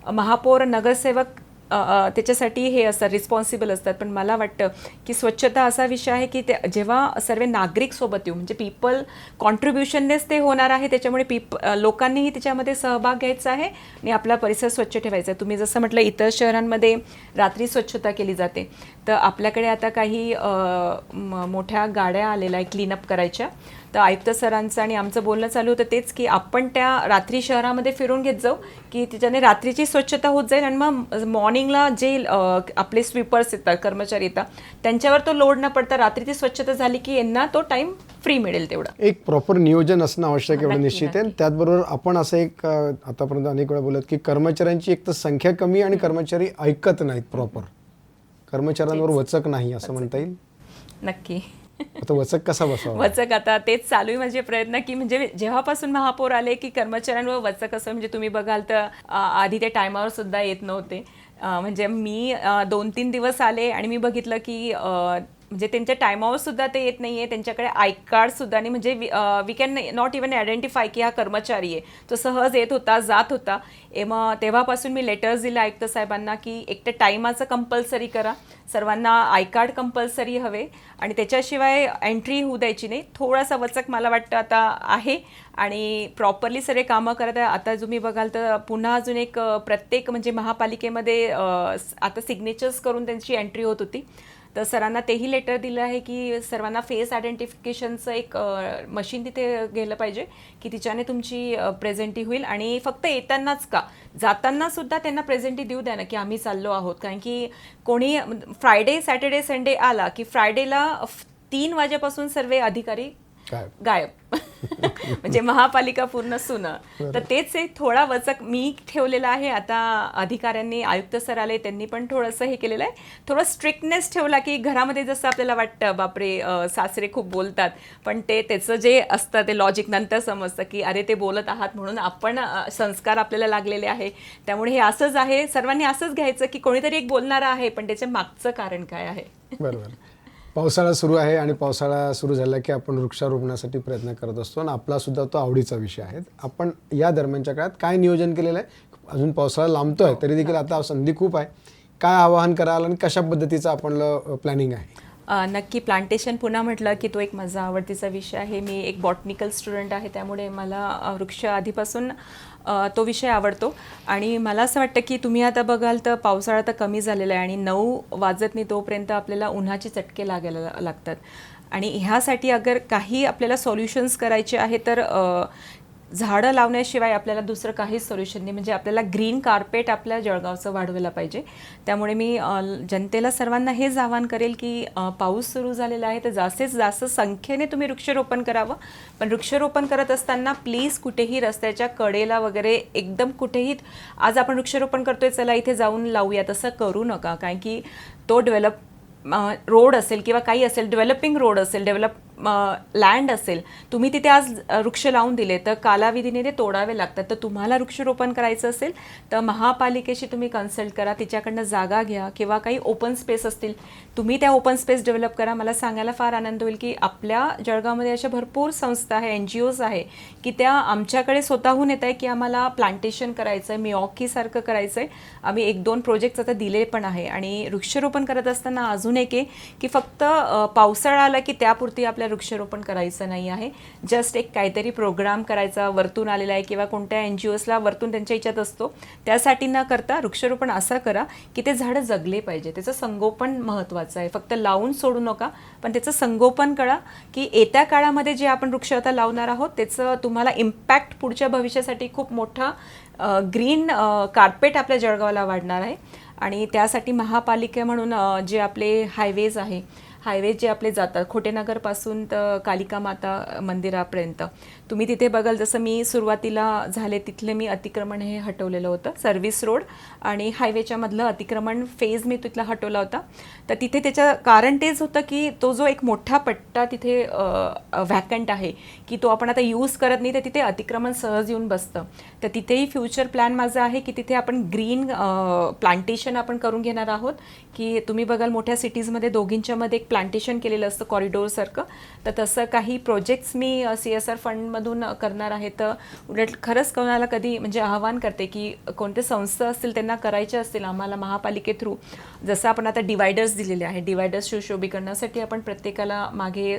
महापौर, नगरसेवक त्याच्यासाठी हे असतात, रिस्पॉन्सिबल असतात. पण मला वाटतं की स्वच्छता असा विषय आहे की ते जेव्हा सर्व नागरिक सोबत येऊ, म्हणजे पीपल कॉन्ट्रीब्युशननेच ते होणार आहे. त्याच्यामुळे लोकांनीही त्याच्यामध्ये सहभाग घ्यायचा आहे आणि आपला परिसर स्वच्छ ठेवायचा आहे. तुम्ही जसं म्हटलं इतर शहरांमध्ये रात्री स्वच्छता केली जाते, तर आपल्याकडे आता काही मोठ्या गाड्या आलेल्या आहे क्लीनअप करायच्या. तर आयुक्त सरांचं आणि आमचं बोलणं चालू होतं तेच की आपण त्या रात्री शहरामध्ये फिरून घेत जाऊ की त्याच्याने रात्रीची स्वच्छता होत जाईल आणि मग मॉर्निंगला जे आपले स्वीपर्स येतात, कर्मचारी येतात, त्यांच्यावर तो लोड न पडता रात्रीची स्वच्छता झाली की यांना तो टाईम फ्री मिळेल. तेवढा एक प्रॉपर नियोजन असणं आवश्यक आहे, एवढं नक्की, निश्चित आहे. त्याचबरोबर आपण असं एक आतापर्यंत अनेक वेळा बोलत की कर्मचाऱ्यांची एक तर संख्या कमी आणि कर्मचारी ऐकत नाहीत प्रॉपर, कर्मचाऱ्यांवर वचक नाही असं म्हणता येईल. नक्की. आता वचक कसा बसावा? वचक आता तेच चालू आहे माझे प्रयत्न की म्हणजे जेव्हापासून महापौर आले की कर्मचाऱ्यांवर वचक असं, म्हणजे तुम्ही बघाल तर आधी ते टायमावर सुद्धा येत नव्हते. म्हणजे मी 2-3 दिवस आले आणि मी बघितलं की म्हणजे त्यांच्या टायमावर सुद्धा ते येत नाही आहे. त्यांच्याकडे आय कार्ड सुद्धा नाही, म्हणजे we can not even identify की हा कर्मचारी आहे. तो सहज येत होता, जात होता. मग तेव्हापासून मी लेटर्स दिले आयुक्त साहेबांना की एक तर टायमाचं कंपल्सरी करा, सर्वांना आय कार्ड कंपल्सरी हवे आणि त्याच्याशिवाय एंट्री होऊ द्यायची नाही. थोडासा वचक मला वाटतं आता आहे आणि प्रॉपरली सगळे कामं करत आहे. आता तुम्ही बघाल तर पुन्हा अजून एक प्रत्येक म्हणजे महापालिकेमध्ये आता सिग्नेचर्स करून त्यांची एंट्री होत होती. तर सरांना तेही लेटर दिलं आहे की सर्वांना फेस आयडेंटिफिकेशनचं एक मशीन तिथे गेलं पाहिजे की तिच्याने तुमची प्रेझेंटी होईल. आणि फक्त येतानाच का, जाताना सुद्धा त्यांना प्रेझेंटी देऊ द्या ना की आम्ही चाललो आहोत. कारण की कोणी फ्रायडे सॅटर्डे संडे आला की फ्रायडेला 3 वाजेपासून सर्व अधिकारी गायब म्हणजे महापालिका पूर्ण सुनं. तर तेच एक थोडा वचक मी ठेवलेला आहे. आता अधिकाऱ्यांनी, आयुक्त सर आले, त्यांनी पण थोडंसं हे केलेलं आहे, थोडं स्ट्रिक्टनेस ठेवला की घरामध्ये जसं आपल्याला वाटतं बापरे सासरे खूप बोलतात, पण ते त्याचं जे असतं ते लॉजिक नंतर समजतं की अरे ते बोलत आहात म्हणून आपण संस्कार आपल्याला लागलेले आहे. त्यामुळे हे असंच आहे, सर्वांनी असंच घ्यायचं की कोणीतरी एक बोलणारा आहे, पण त्याच्या मागचं कारण काय आहे. बरोबर. पावसाळा सुरू आहे आणि पावसाळा सुरू झाला की आपण वृक्षारोपणासाठी प्रयत्न करत असतो आणि आपला सुद्धा तो आवडीचा विषय आहे. आपण या दरम्यानच्या काळात काय नियोजन केलेलं आहे? अजून पावसाळा लांबतो आहे तरी देखील आता संधी खूप आहे. काय आवाहन कराल आणि कशा पद्धतीचं आपलं प्लॅनिंग आहे? नक्की प्लांटेशन पुन्हा म्हटलं की तो एक माझा आवडतीचा विषय आहे. मी एक बॉटनिकल स्टुडंट आहे, त्यामुळे मला वृक्ष आधीपासून तो विषय आवडतो. आणि मला असं वाटतं की तुम्ही आता बघाल तर पावसाळा तर कमी झालेला आहे आणि 9 वाजत नाही तोपर्यंत आपल्याला उन्हाचे चटके लागायला लागतात. आणि ह्यासाठी अगर काही आपल्याला सॉल्युशन्स करायचे आहे तर झाडं लावण्याशिवाय आपल्याला दुसरं काहीच सोल्युशन नाही. म्हणजे आपल्याला ग्रीन कार्पेट आपल्या जळगावचं वाढवायला पाहिजे. त्यामुळे मी जनतेला सर्वांना हेच आवाहन करेल की पाऊस सुरू झालेला आहे तर जास्तीत जास्त संख्येने तुम्ही वृक्षारोपण करावं. पण वृक्षारोपण करत असताना प्लीज कुठेही रस्त्याच्या कडेला वगैरे एकदम कुठेही आज आपण वृक्षारोपण करतोय चला इथे जाऊन लावूया तसं करू नका. कारण की तो रोड असेल किंवा काही असेल, डेव्हलपिंग रोड असेल, लँड असेल, तुम्ही तिथे आज वृक्ष लावून दिले तर कालावधीने ते तोडावे लागतात. तर तुम्हाला वृक्षारोपण करायचं असेल तर महापालिकेशी तुम्ही कन्सल्ट करा, तिच्याकडनं जागा घ्या किंवा काही ओपन स्पेस असतील तुम्ही त्या ओपन स्पेस डेव्हलप करा. मला सांगायला फार आनंद होईल की आपल्या जळगावमध्ये अशा भरपूर संस्था आहे, NGOs आहे की त्या आमच्याकडे स्वतःहून येत आहे की आम्हाला प्लांटेशन करायचं आहे, मियावकीसारखं करायचं आहे. आम्ही 1-2 प्रोजेक्ट्स आता दिले पण आहे. आणि वृक्षारोपण करत असताना अजून एक आहे की फक्त पावसाळा आला की त्यापुरती आपल्या वृक्षारोपण करायचं नाही आहे. जस्ट एक काहीतरी प्रोग्राम करायचा वरतून आलेला आहे किंवा कोणत्या NGOsला वरतून त्यांच्या इच्छात असतो त्यासाठी न करता वृक्षारोपण असं करा की ते झाडं जगले पाहिजे. त्याचं संगोपन महत्त्वाचं आहे. फक्त लावून सोडू नका, पण त्याचं संगोपन करा की येत्या काळामध्ये जे आपण वृक्ष आता लावणार आहोत त्याचं तुम्हाला इम्पॅक्ट पुढच्या भविष्यासाठी खूप मोठा ग्रीन कार्पेट आपल्या जळगावला वाढणार आहे. आणि त्यासाठी महापालिका म्हणून जे आपले हायवेज आहे, हायवे जे आपले जातात खोटेनगरपासून तर कालिका माता मंदिरापर्यंत, तुम्ही तिथे बघाल जसं मी सुरुवातीला झाले तिथले मी अतिक्रमण हे हटवलेलं होतं. सर्व्हिस रोड आणि हायवेच्या मधलं अतिक्रमण फेज मी तिथला हटवला होता. तर तिथे त्याचं कारण तेच होतं की तो जो एक मोठा पट्टा तिथे व्हॅकंट आहे की तो आपण आता यूज करत नाही, तर तिथे अतिक्रमण सहज येऊन बसतं. तर तिथेही फ्युचर प्लॅन माझा आहे की तिथे आपण ग्रीन प्लांटेशन आपण करून घेणार आहोत. की तुम्ही बघाल मोठ्या सिटीजमध्ये दोघींच्यामध्ये एक प्लांटेशन केलेलं असतं कॉरिडोरसारखं, तर तसं काही प्रोजेक्ट्स मी CSR फंडमधून करणार आहे. तर उलट खरंच कोणाला कधी म्हणजे आवाहन करते की कोणते संस्था असतील त्यांना करायचे असतील आम्हाला महापालिके थ्रू, जसं आपण आता डिवायडर्स दिलेले आहे, डिवायडर्स सुशोभीकरणासाठी आपण प्रत्येकाला मागे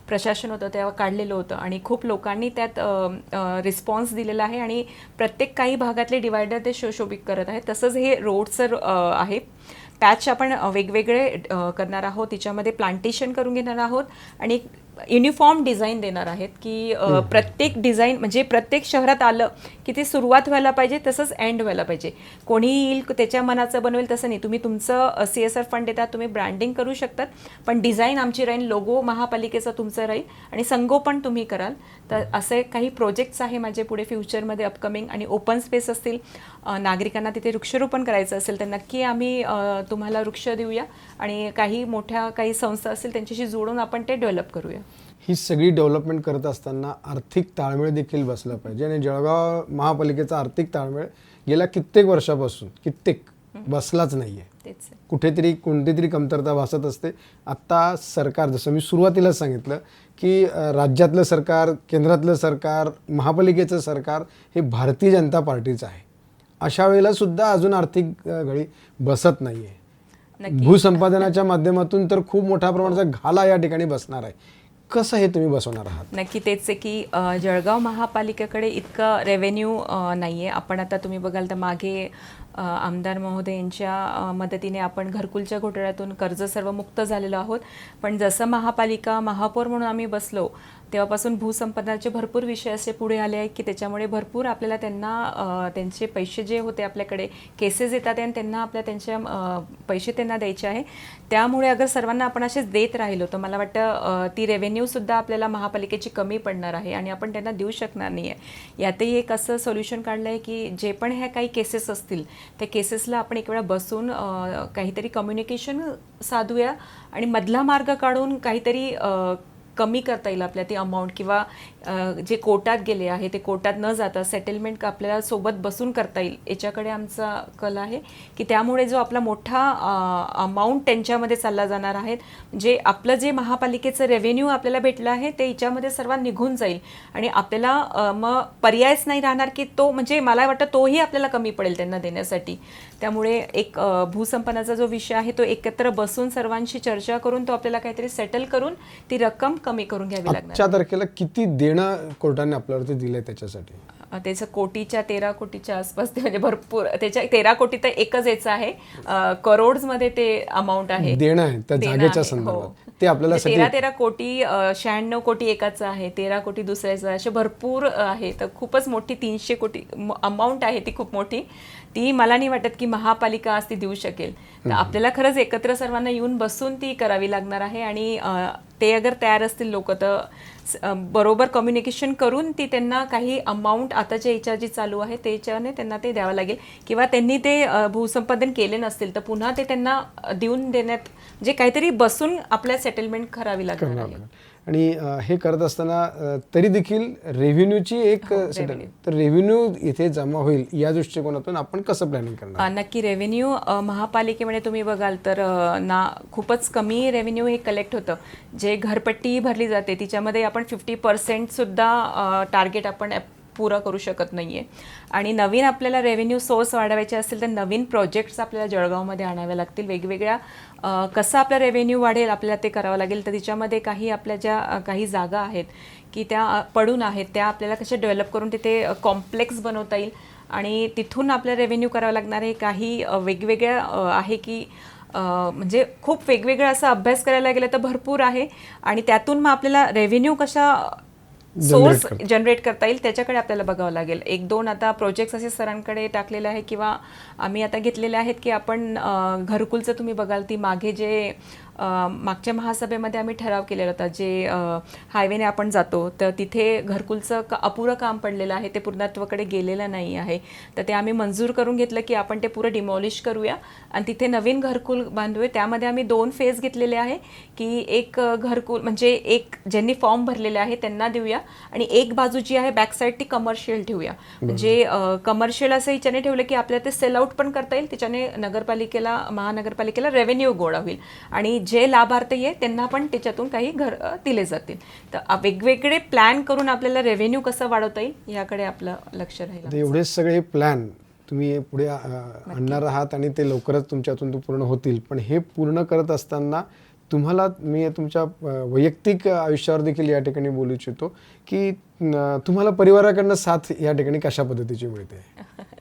प्रशासन होतं तेव्हा काढलेलं होतं आणि खूप लोकांनी त्यात रिस्पॉन्स दिलेला आहे आणि प्रत्येक काही भागातले डिवायडर ते सुशोभित करत आहेत. तसंच हे रोडचं आहे, पॅच आपण वेगवेगळे करणार आहोत, तिच्यामध्ये प्लांटेशन करून घेणार आहोत आणि युनिफॉर्म डिझाईन देणार आहेत की प्रत्येक डिझाईन म्हणजे प्रत्येक शहरात आलं की ते सुरुवात व्हायला पाहिजे तसंच एंड व्हायला पाहिजे. कोणी येईल त्याच्या मनाचं बनवेल तसं नाही. तुम्ही तुमचं CSR फंड देतात, तुम्ही ब्रँडिंग करू शकतात, पण डिझाईन आमची राहील, लोगो महापालिकेचा तुमचं राहील आणि संगोपन तुम्ही कराल. तर असे काही प्रोजेक्ट्स आहे माझे पुढे फ्युचरमध्ये अपकमिंग. आणि ओपन स्पेस असतील, नागरिकांना तिथे वृक्षारोपण करायचं असेल तर नक्की आम्ही तुम्हाला वृक्ष देऊया आणि काही संस्था असतील त्यांच्याशी जोडून आपण ते डेव्हलप करूया. ही सगळी डेव्हलपमेंट करत असताना आर्थिक ताळमेळ देखील बसला पाहिजे आणि जळगाव महापालिकेचा आर्थिक ताळमेळ गेल्या कित्येक वर्षापासून बसलाच नाही आहे. कुठेतरी कोणतीतरी कमतरता भासत असते. आत्ता सरकार, जसं मी सुरुवातीलाच सांगितलं की राज्यातलं सरकार, केंद्रातलं सरकार, महापालिकेचं सरकार हे भारतीय जनता पार्टीचं आहे. अशा वेळेला सुद्धा अजून आर्थिक घडी बसत नाही आहे. भूसंपादनाच्या माध्यमातून तर खूप मोठ्या प्रमाणाचा घाला या ठिकाणी बसणार आहे. कसं हे तुम्ही बसवणार आहात? नक्की तेच आहे की जळगाव महापालिकेकडे इतकं रेव्हेन्यू नाही आहे. आपण आता तुम्ही बघाल तर मागे आमदार महोदय यांच्या मदतीने आपण घरकुलच्या घोटाळ्यातून कर्ज सर्व मुक्त झालेलो आहोत. पण जसं महापालिका महापौर म्हणून आम्ही बसलो तेव्हापासून भूसंपादनाचे भरपूर विषय असे पुढे आले आहेत की त्याच्यामुळे भरपूर आपल्याला त्यांना त्यांचे पैसे जे होते आपल्याकडे केसेस येतात आणि त्यांना त्यांच्या पैसे त्यांना द्यायचे आहे. त्यामुळे अगर सर्वांना आपण असेच देत राहिलो तर मला वाटतं ती रेव्हेन्यूसुद्धा आपल्याला महापालिकेची कमी पडणार आहे आणि आपण त्यांना देऊ शकणार नाही आहे. यातही एक असं सोल्युशन काढलं आहे की जे पण ह्या काही केसेस असतील त्या केसेसला आपण एक वेळा बसून काहीतरी कम्युनिकेशन साधूया आणि मधला मार्ग काढून काहीतरी कमी करता येईल आपल्या ती अमाऊंट किंवा जे कोर्टात गेले आहे ते कोर्टात न जाता सेटलमेंट आपल्याला सोबत बसून करता येईल याच्याकडे आमचा कल आहे की त्यामुळे जो आपला मोठा अमाऊंट त्यांच्यामध्ये चालला जाणार आहे जे आपलं जे महापालिकेचं रेव्हेन्यू आपल्याला भेटलं आहे ते याच्यामध्ये सर्वात निघून जाईल आणि आपल्याला मग पर्यायच नाही राहणार की तो म्हणजे मला वाटतं तोही आपल्याला कमी पडेल त्यांना देण्यासाठी. त्यामुळे एक भूसंपन्नाचा जो विषय आहे तो एकत्र बसून सर्वांशी चर्चा करून तो आपल्याला काहीतरी सेटल करून ती रक्कम कमी करून घ्यावी लागणार. आजच्या तारखेला किती देणं कोर्टाने आपल्यावरती दिलंय त्याच्यासाठी? त्याचं 13 कोटीच्या आसपास ते म्हणजे भरपूर त्याच्या 13 कोटी तर एकच याचं आहे करोड्समध्ये ते अमाऊंट आहे देणं आहे त्या जागेच्या संदर्भात ते आपल्याला 13 कोटी 96 कोटी एकाचं आहे 13 कोटी दुसऱ्याचं असे भरपूर आहे. तर खूपच मोठी 300 कोटी अमाऊंट आहे ती खूप मोठी. ती मला नाही वाटत की महापालिका आज ती देऊ शकेल. तर आपल्याला खरंच एकत्र सर्वांना येऊन बसून ती करावी लागणार आहे आणि ते अगर तयार असतील लोक तर बरोबर कम्युनिकेशन करून ती त्यांना काही अमाऊंट आताच्या याच्या जी चालू आहे त्याच्याने त्यांना ते द्यावं लागेल किंवा त्यांनी ते भूसंपादन केले नसतील तर पुन्हा ते त्यांना देऊन देण्यात जे काहीतरी बसून आपल्या सेटलमेंट करावी लागणार आहे. आणि हे करत असताना तरी देखील रेव्हेन्यूची एक तर रेव्हेन्यू इथे जमा होईल या दृष्टिकोनातून आपण कसं प्लॅनिंग करणार? नक्की रेव्हेन्यू महापालिकेमध्ये तुम्ही बघाल तर खूपच कमी रेव्हेन्यू हे कलेक्ट होतं. जे घरपट्टी भरली जाते तिच्यामध्ये आपण 50% सुद्धा टार्गेट आपण पुरा करू शकत नाही आहे. आणि नवीन आपल्याला रेव्हेन्यू सोर्स वाढवायचे असतील तर नवीन प्रोजेक्ट्स आपल्याला जळगावमध्ये आणावे लागतील. वेगवेगळ्या कसं आपलं रेव्हेन्यू वाढेल आपल्याला ते करावं लागेल. तर तिच्यामध्ये काही आपल्या ज्या काही जागा आहेत की त्या पडून आहेत त्या आपल्याला कशा डेव्हलप करून तिथे कॉम्प्लेक्स बनवता येईल आणि तिथून आपल्याला रेव्हेन्यू करावं लागणार आहे. काही वेगवेगळ्या आहे की म्हणजे खूप वेगवेगळा असा अभ्यास करायला गेला तर भरपूर आहे आणि त्यातून मग आपल्याला रेव्हेन्यू कशा सोर्स जनरेट करता येईल त्याच्याकडे आपल्याला बघावं लागेल. 1-2 आता प्रोजेक्ट्स असे सरांकडे टाकलेले आहे किंवा आम्ही आता घेतलेले आहेत की आपण घरकुलचं तुम्ही बघाल ती मागे जे मागच्या महासभेमध्ये आम्ही ठराव केलेला होता जे हायवेने आपण जातो तर तिथे घरकुलचं अपुरं काम पडलेलं आहे ते पूर्णत्वाकडे गेलेलं नाही आहे. तर ते आम्ही मंजूर करून घेतलं की आपण ते पुरं डिमॉलिश करूया आणि तिथे नवीन घरकुल बांधूया. त्यामध्ये आम्ही 2 फेज घेतलेले आहे की एक घरकुल म्हणजे एक ज्यांनी फॉर्म भरलेले आहे त्यांना देऊया आणि एक बाजू जी आहे बॅक साईड ती कमर्शियल ठेवूया. म्हणजे कमर्शियल असं याच्याने ठेवलं की आपल्याला ते सेल आउट पण करता येईल त्याच्याने महानगरपालिकेला रेव्हेन्यू गोळा होईल आणि जे लाभार्थी आहे त्यांना पण त्याच्यातून काही घर दिले जातील. तर वेगवेगळे प्लॅन करून आपल्याला रेव्हेन्यू कसं वाढवता येईल याकडे आपलं लक्ष राहील. एवढे सगळे प्लॅन तुम्ही पुढे आणणार आहात आणि ते लवकरच तुमच्यातून पूर्ण होतील. पण हे पूर्ण करत असताना तुम्हाला मी तुमच्या वैयक्तिक आयुष्यावर देखील या ठिकाणी बोलू इच्छितो की तुम्हाला परिवाराकडनं साथ या ठिकाणी कशा पद्धतीची मिळते?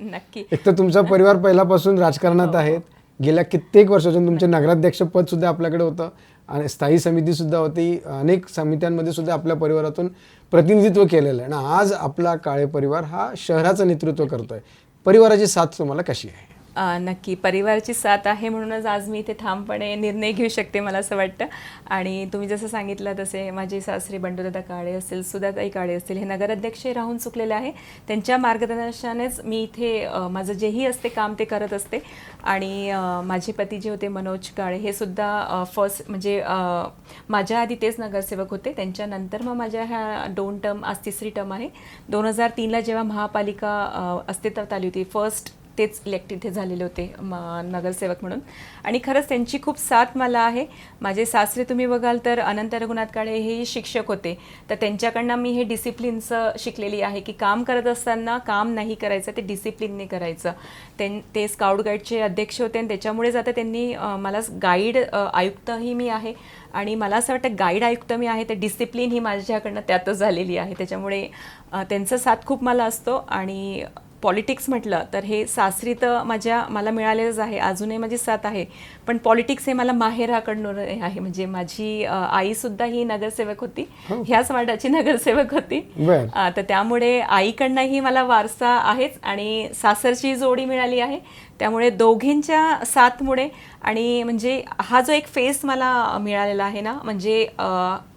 नक्की. एक तर तुमचा परिवार पहिल्यापासून राजकारणात आहेत. गेल्या कित्येक वर्षापासून तुमचे नगराध्यक्ष पद सुद्धा आपल्याकडे होतं आणि स्थायी समिती सुद्धा होती. अनेक समित्यांमध्ये सुद्धा आपल्या परिवारातून प्रतिनिधित्व केलेलं आहे आणि आज आपला काळे परिवार हा शहराचं नेतृत्व करतोय. परिवाराची साथ तुम्हाला कशी आहे? नक्की परिवाराची साथ आहे म्हणूनच आज मी इथे ठामपणे निर्णय घेऊ शकते मला असं वाटतं. आणि तुम्ही जसं सांगितलं तसे माझे सासरे बंडूदादा काळे असतील सुधाताई काळे असतील हे नगराध्यक्ष राहून चुकलेले आहे. त्यांच्या मार्गदर्शनानेच मी इथे माझं जेही असते काम ते करत असते. आणि माझे पती जे होते मनोज काळे हे सुद्धा फर्स्ट म्हणजे माझ्या आधी तेच नगरसेवक होते. त्यांच्यानंतर मग माझ्या ह्या 2 टर्म आज 3री टर्म आहे. 2003ला जेव्हा महापालिका अस्तित्वात आली होती फर्स्ट तेच इलेक्ट इथे झालेले होते नगरसेवक म्हणून आणि खरंच त्यांची खूप साथ मला आहे. माझे सासरे तुम्ही बघाल तर अनंत रघुनाथ काळे हे शिक्षक होते तर त्यांच्याकडनं मी हे डिसिप्लिनचं शिकलेली आहे की काम करत असताना काम नाही करायचं ते डिसिप्लिनने करायचं. ते स्काउट गाईडचे अध्यक्ष होते आणि त्याच्यामुळेच आता त्यांनी मला गाईड आयुक्तही मी आहे आणि मला असं वाटतं गाईड आयुक्त मी आहे तर डिसिप्लिन ही माझ्याकडनं त्यातच झालेली आहे. त्याच्यामुळे त्यांचा साथ खूप मला असतो आणि पॉलिटिक्स म्हटलं तर हे सासरी तर मला मिळालेलंच आहे, अजूनही माझी साथ आहे. पण पॉलिटिक्स हे मला माहेराकडून आहे. म्हणजे माझी आईसुद्धा ही नगरसेवक होती, ह्याच वार्डाची नगरसेवक होती. बर. तर त्यामुळे आईकडनंही मला वारसा आहेच आणि सासरची जोडी मिळाली आहे. त्यामुळे दोघींच्या साथमुळे आणि म्हणजे हा जो एक फेस मला मिळालेला आहे ना, म्हणजे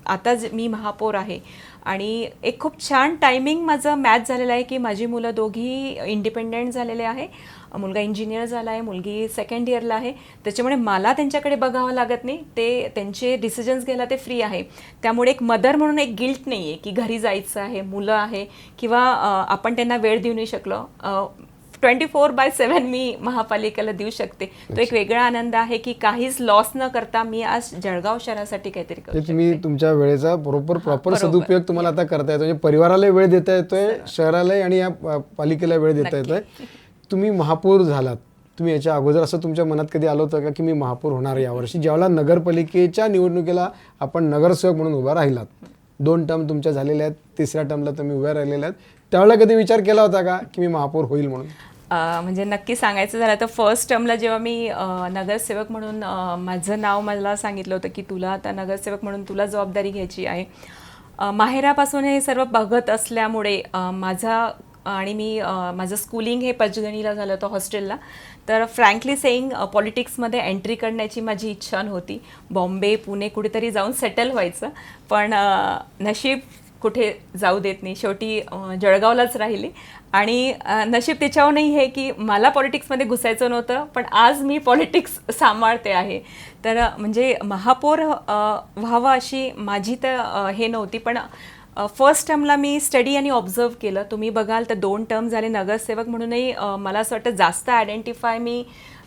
आता मी महापौर आहे आणि एक खूप छान टायमिंग माझं मॅच झालेलं आहे की माझी मुलं दोघी इंडिपेंडेंट झालेले आहे. मुलगा इंजिनियर झाला आहे, मुलगी सेकंड इयरला आहे. त्याच्यामुळे मला त्यांच्याकडे बघावं लागत नाही, ते त्यांचे डिसिजन्स घ्यायला ते फ्री आहे. त्यामुळे एक मदर म्हणून एक गिल्ट नाही आहे की घरी जायचं आहे, मुलं आहे किंवा आपण त्यांना वेळ देऊ नाही शकलो. 24/7 मी महापालिकेला देऊ शकते. तो एक वेगळा आनंद आहे की काहीच लॉस न करता मी आज जळगाव शहरासाठी काहीतरी करू शकते. तुम्ही तुमच्या वेळेचा प्रॉपर सदुपयोग तुम्हाला आता करता येतो. म्हणजे परिवाराला वेळ देता येतोय, शहरालाही आणि या पालिकेला वेळ देता येतोय. तुम्ही महापौर झालात, तुम्ही याच्या अगोदर असं तुमच्या मनात कधी आलं होतं का की मी महापौर होणार यावर्षी? ज्यावेळेला नगरपालिकेच्या निवडणुकीला आपण नगरसेवक म्हणून उभा राहिलात, 2 टर्म तुमच्या झालेल्या आहेत, 3ऱ्या टर्मला तुम्ही उभ्या राहिलेल्या आहेत, त्यावेळेला कधी विचार केला होता का की मी महापौर होईल म्हणून? म्हणजे नक्की सांगायचं झालं तर फर्स्ट टर्मला जेव्हा मी नगरसेवक म्हणून माझं नाव मला सांगितलं होतं की तुला आता नगरसेवक म्हणून तुला जबाबदारी घ्यायची आहे. माहेरापासून हे सर्व बघत असल्यामुळे माझं स्कूलिंग हे पंचगणीला झालं होतं हॉस्टेलला. तर फ्रँकली सेईंग पॉलिटिक्समध्ये एंट्री करण्याची माझी इच्छा नव्हती. बॉम्बे, पुणे कुठेतरी जाऊन सेटल व्हायचं, पण नशीब कुठे जाऊ देत नाही. शेवटी जळगावलाच राहिले आणि नशीब त्याच्यावरही हे की मला पॉलिटिक्समध्ये घुसायचं नव्हतं, पण आज मी पॉलिटिक्स सांभाळते आहे. तर म्हणजे महापौर व्हावं अशी माझी तर हे नव्हती, पण फर्स्ट टर्मला मी स्टडी आणि ऑब्झर्व केलं. तुम्ही बघाल तर 2 टर्म झाले नगरसेवक म्हणूनही मला असं वाटतं जास्त आयडेंटिफाय मी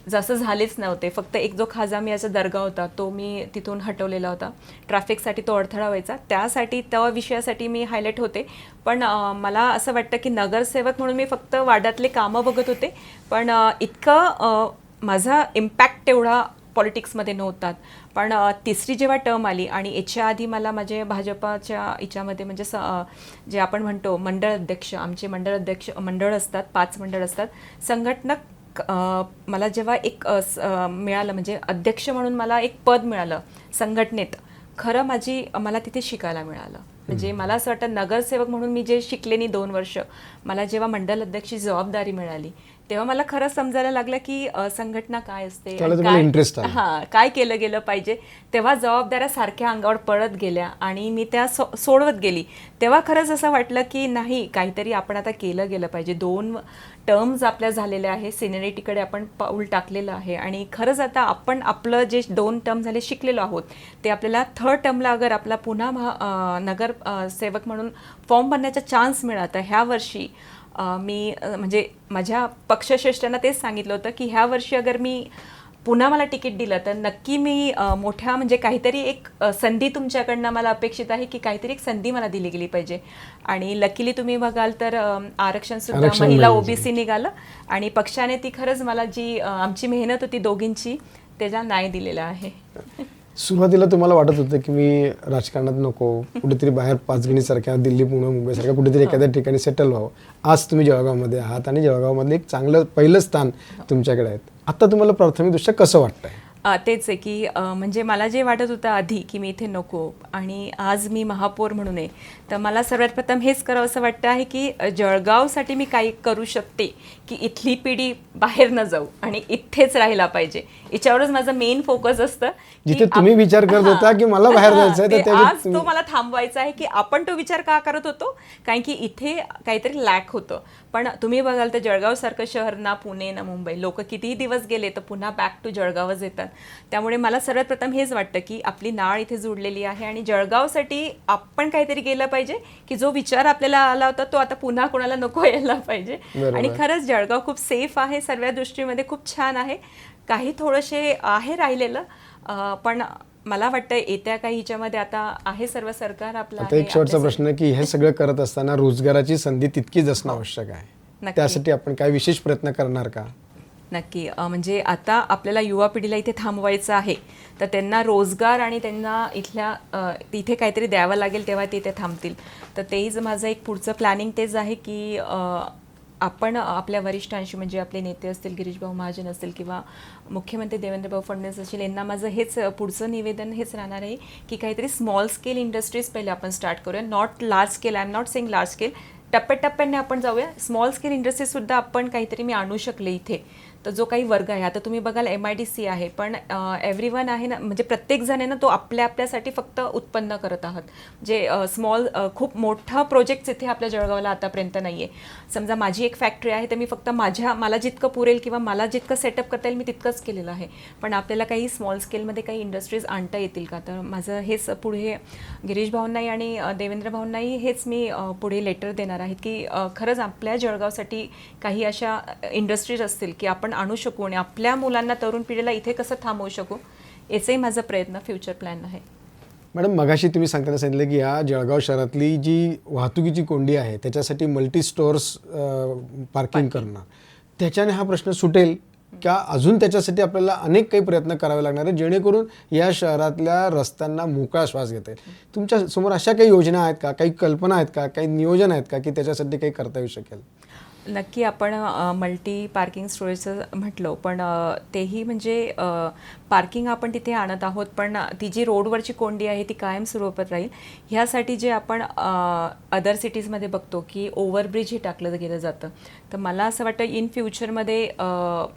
जसं झालेच नव्हते. फक्त एक जो खाजा मियाचा दर्गा होता तो मी तिथून हटवलेला होता. ट्रॅफिकसाठी तो अडथळा व्हायचा, त्यासाठी त्या विषयासाठी मी हायलाईट होते. पण मला असं वाटतं की नगरसेवक म्हणून मी फक्त वार्डातले कामं बघत होते, पण इतकं माझा इम्पॅक्ट तेवढा पॉलिटिक्समध्ये नव्हतात. पण 3री जेव्हा टर्म आली आणि याच्या आधी मला माझे भाजपाच्या याच्यामध्ये म्हणजे जे आपण म्हणतो मंडळ अध्यक्ष, आमचे मंडळ असतात, 5 मंडळ असतात, संघटनक मला जेव्हा एक मिळालं म्हणजे अध्यक्ष म्हणून मला एक पद मिळालं संघटनेत, खरं मला तिथे शिकायला मिळालं. म्हणजे मला असं वाटतं नगरसेवक म्हणून मी जे शिकले नाही 2 वर्ष, मला जेव्हा मंडल अध्यक्षची जबाबदारी मिळाली तेव्हा मला खरं समजायला लागलं की संघटना काय असते, काय केलं गेलं पाहिजे. तेव्हा जबाबदाऱ्या सारख्या अंगावर पडत गेल्या आणि मी त्या सोडवत गेली. तेव्हा खरंच असं वाटलं की नाही, काहीतरी आपण आता केलं गेलं पाहिजे. 2 टर्म्स आपल्या झालेल्या आहे, सिनियरिटीकडे आपण पाऊल टाकलेलं आहे आणि खरंच आता आपण आपलं जे 2 टर्म झाले शिकलेलो आहोत ते आपल्याला 3rd टर्मला अगर आपला पुन्हा नगर सेवक म्हणून फॉर्म भरण्याचा चान्स मिळाला. ह्या वर्षी मी म्हणजे माझ्या पक्षश्रेष्ठांना तेच सांगितलं होतं की ह्या वर्षी अगर मी पुन्हा मला तिकीट दिलं तर नक्की मी मोठ्या म्हणजे काहीतरी एक संधी तुमच्याकडनं मला अपेक्षित आहे की काहीतरी एक संधी मला दिली गेली पाहिजे. आणि लकीली तुम्ही बघाल तर आरक्षण सुद्धा महिला ओबीसी निघालं आणि पक्षाने ती खरंच मला जी आमची मेहनत होती दोघींची त्याला न्याय दिलेला आहे. सुरुवातीला तुम्हाला वाटत होतं की मी राजकारणात नको, कुठेतरी बाहेर पाचगणीसारख्या, दिल्ली, पुणे, मुंबईसारख्या कुठेतरी एखाद्या ठिकाणी सेटल व्हावं. आज तुम्ही जळगावमध्ये आहात आणि जळगावमधलं एक चांगलं पहिलं स्थान तुमच्याकडे आहे. आता तुम्हाला प्राथमिकदृष्ट्या कसं वाटतंय? तेच आहे की म्हणजे मला जे वाटत होतं आधी की मी इथे नको आणि आज मी महापौर म्हणून आहे, तर मला सर्वात प्रथम हेच करावं असं वाटतं आहे की जळगावसाठी मी काही करू शकते की इथली पिढी बाहेर न जाऊ आणि इथेच राहायला पाहिजे. याच्यावरच माझं मेन फोकस असतं. जिथे तुम्ही विचार करत होता की मला बाहेर जायचं आहे, आज तो मला थांबवायचा आहे की आपण तो विचार का करत होतो, कारण की इथे काहीतरी लॅक होतं. पण तुम्ही बघाल तर जळगावसारखं शहर ना पुणे ना मुंबई, लोक कितीही दिवस गेले तर पुन्हा बॅक टू जळगावच येतात. त्यामुळे मला सर्वात प्रथम हेच वाटतं की आपली नाळ इथे जुडलेली आहे आणि जळगावसाठी आपण काहीतरी केलं पाहिजे की जो विचार आपल्याला आला होता तो आता पुन्हा कोणाला नको यायला पाहिजे. आणि खरंच जळगाव खूप सेफ आहे, सर्व दृष्टीमध्ये खूप छान आहे. काही थोडेसे आहे राहिलेलं, पण मला वाटतं येत्या काही ह्याच्यामध्ये आता आहे सर्व सरकार आपलं. आता एक शेवटचा प्रश्न की हे सगळं करत असताना रोजगाराची संधी तितकीच असणं आवश्यक आहे, त्यासाठी आपण काय विशेष प्रयत्न करणार का? नक्की. म्हणजे आता आपल्याला युवा पिढीला इथे थांबवायचं आहे, तर त्यांना रोजगार आणि त्यांना इथे काहीतरी द्यावं लागेल तेव्हा ते इथे थांबतील. तर तेच माझं एक पुढचं प्लॅनिंग तेच आहे की आपण आपल्या वरिष्ठांशी म्हणजे आपले नेते असतील, गिरीशभाऊ महाजन असतील किंवा मुख्यमंत्री देवेंद्रभाऊ फडणवीस असतील, यांना माझं हेच पुढचं निवेदन हेच राहणार आहे की काहीतरी स्मॉल स्केल इंडस्ट्रीज पहिले आपण स्टार्ट करूया. Not large scale, I am not saying large scale, टप्प्याटप्प्याने आपण जाऊया. स्मॉल स्केल इंडस्ट्रीजसुद्धा आपण काहीतरी मी आणू शकले इथे. तर जो काही वर्ग आहे, आता तुम्ही बघाल MIDC आहे, पण एव्हरीवन आहे ना, म्हणजे प्रत्येकजण आहे ना, तो आपल्यासाठी फक्त उत्पन्न करत आहात. जे स्मॉल खूप मोठा प्रोजेक्ट्स इथे आपल्या जळगावला आतापर्यंत नाही आहे. समजा माझी एक फॅक्टरी आहे, तर मी फक्त मला जितकं पुरेल किंवा मला जितकं सेटअप करता येईल मी तितकंच केलेलं आहे. पण आपल्याला काही स्मॉल स्केलमध्ये काही इंडस्ट्रीज आणता येतील का? तर माझं हेच पुढे गिरीश भाऊंनाही आणि देवेंद्र भाऊंनाही हेच मी पुढे लेटर देणार आहेत की खरंच आपल्या जळगावसाठी काही अशा इंडस्ट्रीज असतील की आपण आणू शकू आणि आपल्या मुलांना, तरुण पिढीला इथे कसं थांबवू शकू, याचाही माझा प्रयत्न, फ्युचर प्लॅन आहे. मॅडम, मगाशी तुम्ही सांगताना सांगितलं की या जळगाव शहरातली जी वाहतुकीची कोंडी आहे त्याच्यासाठी मल्टी स्टोअर्स पार्किंग करणं, त्याच्याने हा प्रश्न सुटेल का? अजून त्याच्यासाठी आपल्याला अनेक काही प्रयत्न करावे लागणार आहे जेणेकरून या शहरातल्या रस्त्यांना मोकळा श्वास घेता येईल. तुमच्या समोर अशा काही योजना आहेत का, काही कल्पना आहेत का, काही नियोजन आहेत का की त्याच्यासाठी काही करता येऊ शकेल? नक्की आपण मल्टी पार्किंग स्टोरेजचं म्हटलं, पण तेही म्हणजे पार्किंग आपण तिथे आणत आहोत, पण ती जी रोडवरची कोंडी आहे ती कायम स्वरूपात राहील. ह्यासाठी जे आपण अदर सिटीजमध्ये बघतो की ओव्हरब्रिज हे टाकलं गेलं जातं, तर मला असं वाटतं इन फ्युचरमध्ये